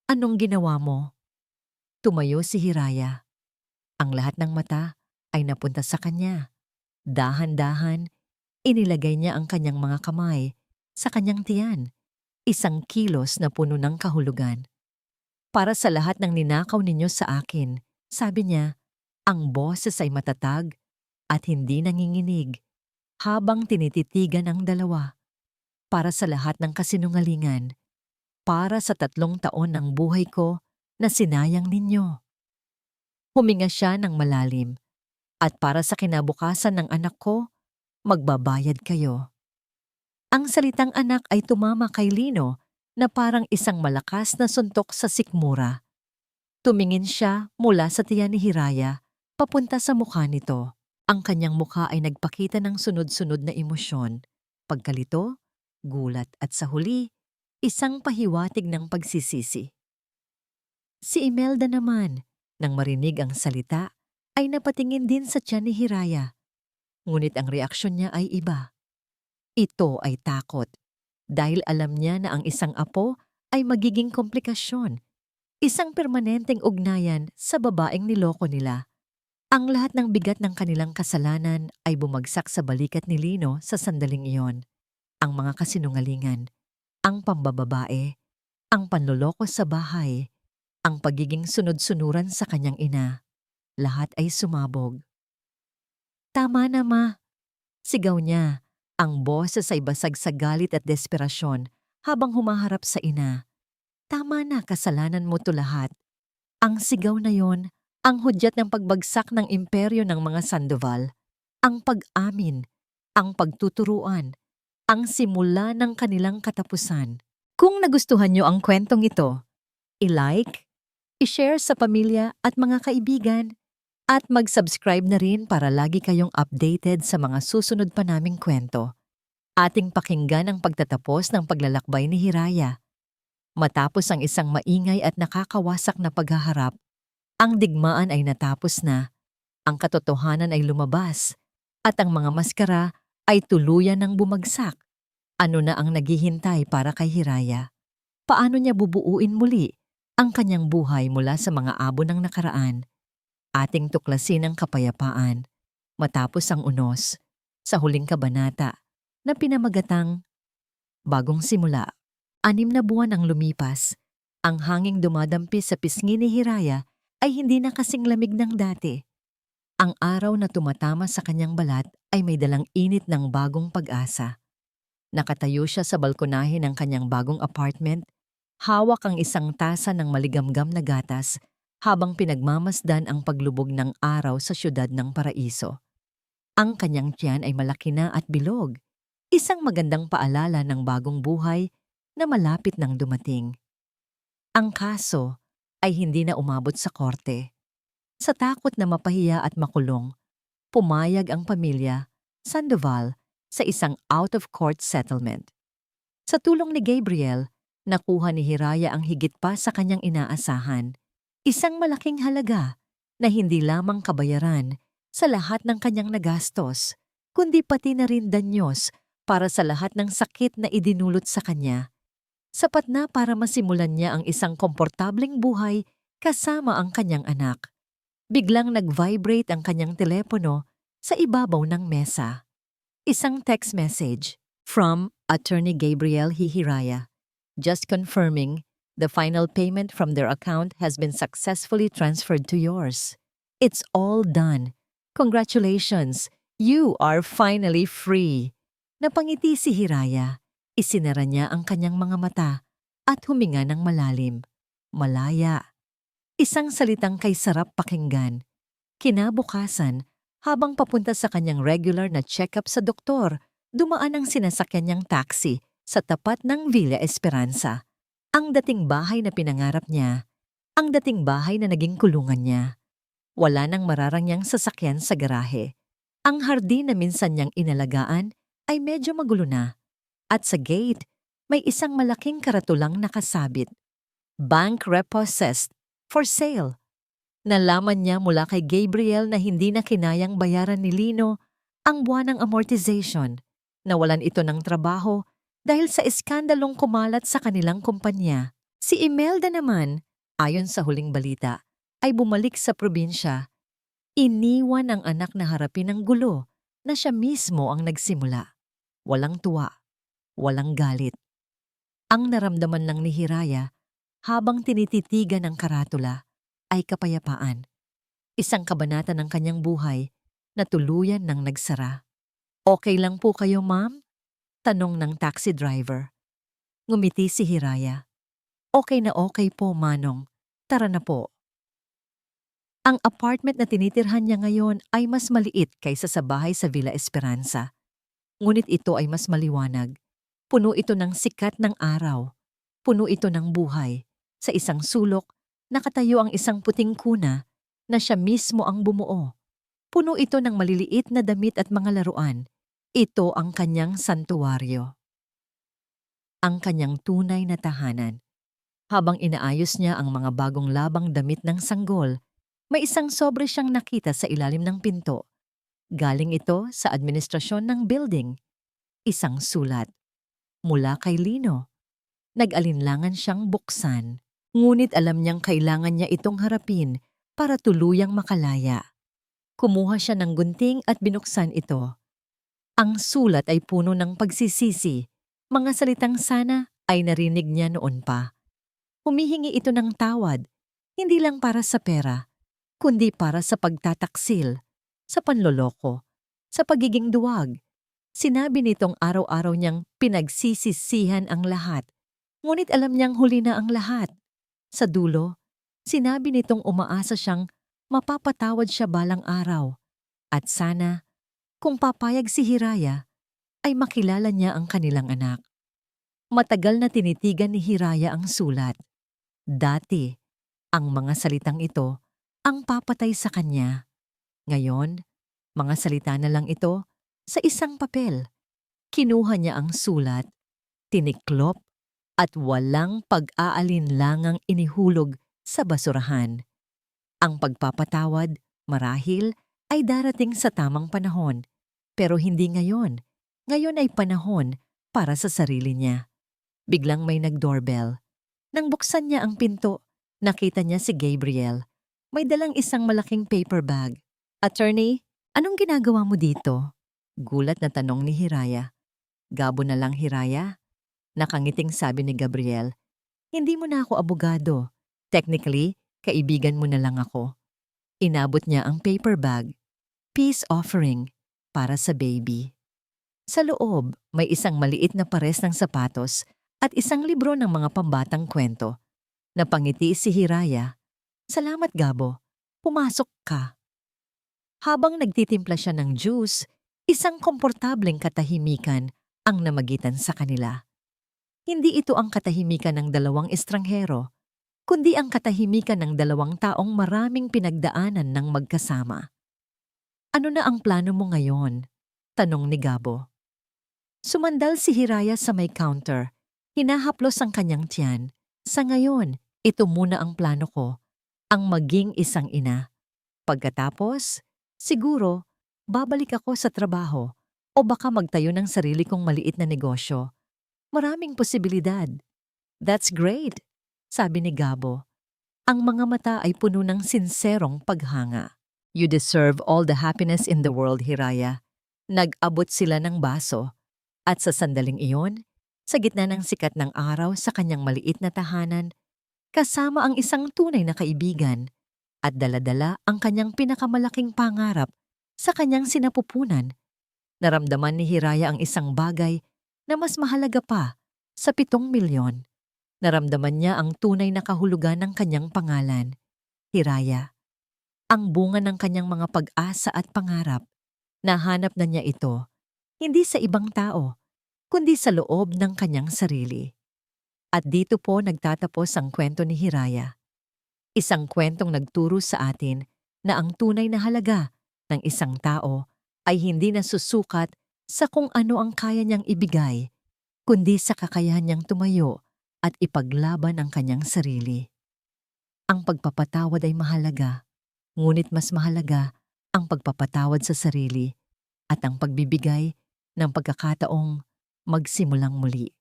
anong ginawa mo?" Tumayo si Hiraya. Ang lahat ng mata ay napunta sa kanya. Dahan-dahan, inilagay niya ang kanyang mga kamay sa kanyang tiyan. Isang kilos na puno ng kahulugan. Para sa lahat ng ninakaw ninyo sa akin, sabi niya, ang boses ay matatag at hindi nanginginig habang tinititigan ang dalawa. Para sa lahat ng kasinungalingan, para sa 3 taon ng buhay ko na sinayang ninyo. Huminga siya ng malalim, at para sa kinabukasan ng anak ko, magbabayad kayo. Ang salitang anak ay tumama kay Lino na parang isang malakas na suntok sa sikmura. Tumingin siya mula sa tiyan ni Hiraya papunta sa mukha nito. Ang kanyang mukha ay nagpakita ng sunod-sunod na emosyon, pagkalito, gulat at sa huli, isang pahiwatig ng pagsisisi. Si Imelda naman, nang marinig ang salita, ay napatingin din sa tiyan ni Hiraya. Ngunit ang reaksyon niya ay iba. Ito ay takot, dahil alam niya na ang isang apo ay magiging komplikasyon, isang permanenteng ugnayan sa babaeng niloko nila. Ang lahat ng bigat ng kanilang kasalanan ay bumagsak sa balikat ni Lino sa sandaling iyon. Ang mga kasinungalingan, ang pambababae, ang panloloko sa bahay, ang pagiging sunod-sunuran sa kanyang ina. Lahat ay sumabog. Tama na, ma. Sigaw niya. Ang boses ay basag sa galit at desperasyon habang humaharap sa ina. Tama na, kasalanan mo to lahat. Ang sigaw na yon, ang hudyat ng pagbagsak ng imperyo ng mga Sandoval, ang pag-amin, ang pagtuturuan, ang simula ng kanilang katapusan. Kung nagustuhan niyo ang kwentong ito, i-like, i-share sa pamilya at mga kaibigan, at mag-subscribe na rin para lagi kayong updated sa mga susunod pa naming kwento. Ating pakinggan ang pagtatapos ng paglalakbay ni Hiraya. Matapos ang isang maingay at nakakawasak na paghaharap, ang digmaan ay natapos na, ang katotohanan ay lumabas, at ang mga maskara ay tuluyan ng bumagsak. Ano na ang naghihintay para kay Hiraya? Paano niya bubuuin muli ang kanyang buhay mula sa mga abo ng nakaraan? Ating tuklasin ang kapayapaan matapos ang unos sa huling kabanata na pinamagatang Bagong Simula. 6 na buwan ang lumipas. Ang hanging dumadampi sa pisngi ni Hiraya ay hindi na kasing lamig ng dati. Ang araw na tumatama sa kanyang balat ay may dalang init ng bagong pag-asa. Nakatayo siya sa balkonahe ng kanyang bagong apartment, hawak ang isang tasa ng maligamgam na gatas habang pinagmamasdan ang paglubog ng araw sa siyudad ng paraiso. Ang kanyang tiyan ay malaki na at bilog, isang magandang paalala ng bagong buhay na malapit nang dumating. Ang kaso ay hindi na umabot sa korte. Sa takot na mapahiya at makulong, pumayag ang pamilya, Sandoval, sa isang out-of-court settlement. Sa tulong ni Gabriel, nakuha ni Hiraya ang higit pa sa kanyang inaasahan, isang malaking halaga na hindi lamang kabayaran sa lahat ng kanyang nagastos, kundi pati na rin danyos para sa lahat ng sakit na idinulot sa kanya. Sapat na para masimulan niya ang isang komportableng buhay kasama ang kanyang anak. Biglang nag-vibrate ang kanyang telepono sa ibabaw ng mesa. Isang text message from Attorney Gabriel Hiraya. Just confirming, the final payment from their account has been successfully transferred to yours. It's all done. Congratulations! You are finally free. Napangiti si Hiraya. Isinara niya ang kanyang mga mata at huminga ng malalim. Malaya. Isang salitang kay sarap pakinggan. Kinabukasan, habang papunta sa kanyang regular na check-up sa doktor, dumaan ang sinasakyan niyang taxi sa tapat ng Villa Esperanza. Ang dating bahay na pinangarap niya, ang dating bahay na naging kulungan niya. Wala nang mararangyang sasakyan sa garahe. Ang hardin na minsan niyang inalagaan ay medyo magulo na. At sa gate, may isang malaking karatulang nakasabit. Bank repossessed, for sale. Nalaman niya mula kay Gabriel na hindi na kinayang bayaran ni Lino ang buwanang amortization. Nawalan ito ng trabaho dahil sa iskandalong kumalat sa kanilang kumpanya. Si Imelda naman, ayon sa huling balita, ay bumalik sa probinsya. Iniwan ang anak na harapin ang gulo na siya mismo ang nagsimula. Walang tuwa, walang galit. Ang naramdaman lang ni Hiraya habang tinititigan ang karatula ay kapayapaan. Isang kabanata ng kanyang buhay na tuluyan ng nagsara. "Okay lang po kayo, ma'am?" tanong ng taxi driver. Ngumiti si Hiraya. "Okay na okay po, Manong. Tara na po." Ang apartment na tinitirhan niya ngayon ay mas maliit kaysa sa bahay sa Villa Esperanza. Ngunit ito ay mas maliwanag. Puno ito ng sikat ng araw. Puno ito ng buhay. Sa isang sulok, nakatayo ang isang puting kuna na siya mismo ang bumuo. Puno ito ng maliliit na damit at mga laruan. Ito ang kanyang santuwaryo. Ang kanyang tunay na tahanan. Habang inaayos niya ang mga bagong labang damit ng sanggol, may isang sobre siyang nakita sa ilalim ng pinto. Galing ito sa administrasyon ng building. Isang sulat. Mula kay Lino. Nag-alinlangan siyang buksan. Ngunit alam niyang kailangan niya itong harapin para tuluyang makalaya. Kumuha siya ng gunting at binuksan ito. Ang sulat ay puno ng pagsisisi. Mga salitang sana ay narinig niya noon pa. Humihingi ito ng tawad, hindi lang para sa pera, kundi para sa pagtataksil, sa panloloko, sa pagiging duwag. Sinabi nitong araw-araw niyang pinagsisisihan ang lahat, ngunit alam niyang huli na ang lahat. Sa dulo, sinabi nitong umaasa siyang mapapatawad siya balang araw. At sana, kung papayag si Hiraya, ay makilala niya ang kanilang anak. Matagal na tinitigan ni Hiraya ang sulat. Dati, ang mga salitang ito ang papatay sa kanya. Ngayon, mga salita na lang ito sa isang papel. Kinuha niya ang sulat, tiniklop, at walang pag-aalinlangang inihulog sa basurahan. Ang pagpapatawad, marahil, ay darating sa tamang panahon. Pero hindi ngayon. Ngayon ay panahon para sa sarili niya. Biglang may nag-doorbell. Nang buksan niya ang pinto, nakita niya si Gabriel. May dalang isang malaking paper bag. "Attorney, anong ginagawa mo dito?" Gulat na tanong ni Hiraya. "Gabo na lang, Hiraya." Nakangiting sabi ni Gabriel. "Hindi mo na ako abogado. Technically, kaibigan mo na lang ako." Inabot niya ang paper bag. Peace offering para sa baby. Sa loob, may isang maliit na pares ng sapatos at isang libro ng mga pambatang kwento. Napangiti si Hiraya. "Salamat, Gabo. Pumasok ka." Habang nagtitimpla siya ng juice, isang komportableng katahimikan ang namagitan sa kanila. Hindi ito ang katahimikan ng dalawang estranghero, kundi ang katahimikan ng dalawang taong maraming pinagdaanan ng magkasama. "Ano na ang plano mo ngayon?" tanong ni Gabo. Sumandal si Hiraya sa may counter. Hinahaplos ang kanyang tiyan. "Sa ngayon, ito muna ang plano ko, ang maging isang ina. Pagkatapos, siguro, babalik ako sa trabaho o baka magtayo ng sarili kong maliit na negosyo. Maraming posibilidad." "That's great," sabi ni Gabo. Ang mga mata ay puno ng sinserong paghanga. "You deserve all the happiness in the world, Hiraya." Nag-abot sila ng baso. At sa sandaling iyon, sa gitna ng sikat ng araw sa kanyang maliit na tahanan, kasama ang isang tunay na kaibigan at dala-dala ang kanyang pinakamalaking pangarap sa kanyang sinapupunan, naramdaman ni Hiraya ang isang bagay na mas mahalaga pa sa 7 milyon. Naramdaman niya ang tunay na kahulugan ng kanyang pangalan, Hiraya. Ang bunga ng kanyang mga pag-asa at pangarap. Nahanap na niya ito, hindi sa ibang tao, kundi sa loob ng kanyang sarili. At dito po nagtatapos ang kwento ni Hiraya. Isang kwentong nagturo sa atin na ang tunay na halaga ng isang tao ay hindi nasusukat sa kung ano ang kaya niyang ibigay, kundi sa kakayahan niyang tumayo at ipaglaban ang kanyang sarili. Ang pagpapatawad ay mahalaga, ngunit mas mahalaga ang pagpapatawad sa sarili at ang pagbibigay ng pagkakataong magsimulang muli.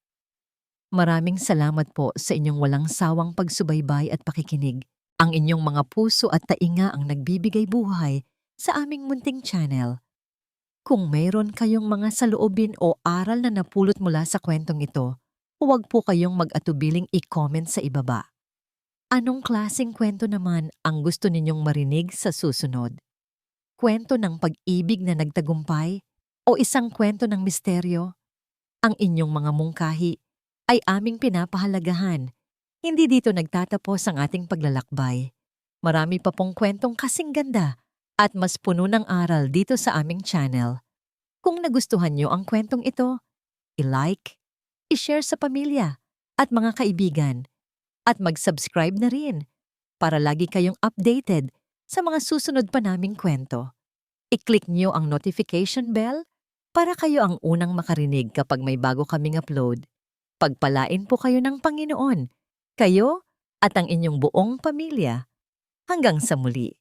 Maraming salamat po sa inyong walang sawang pagsubaybay at pakikinig. Ang inyong mga puso at tainga ang nagbibigay buhay sa aming munting channel. Kung mayroon kayong mga saloobin o aral na napulot mula sa kwentong ito, huwag po kayong mag-atubiling i-comment sa ibaba. Anong klaseng kwento naman ang gusto ninyong marinig sa susunod? Kwento ng pag-ibig na nagtagumpay o isang kwento ng misteryo? Ang inyong mga mungkahi ay aming pinapahalagahan. Hindi dito nagtatapos ang ating paglalakbay. Marami pa pong kwentong kasing ganda at mas puno ng aral dito sa aming channel. Kung nagustuhan nyo ang kwentong ito, i-like, i-share sa pamilya at mga kaibigan, at mag-subscribe na rin para lagi kayong updated sa mga susunod pa naming kwento. I-click nyo ang notification bell para kayo ang unang makarinig kapag may bago kaming upload. Pagpalain po kayo ng Panginoon, kayo at ang inyong buong pamilya. Hanggang sa muli.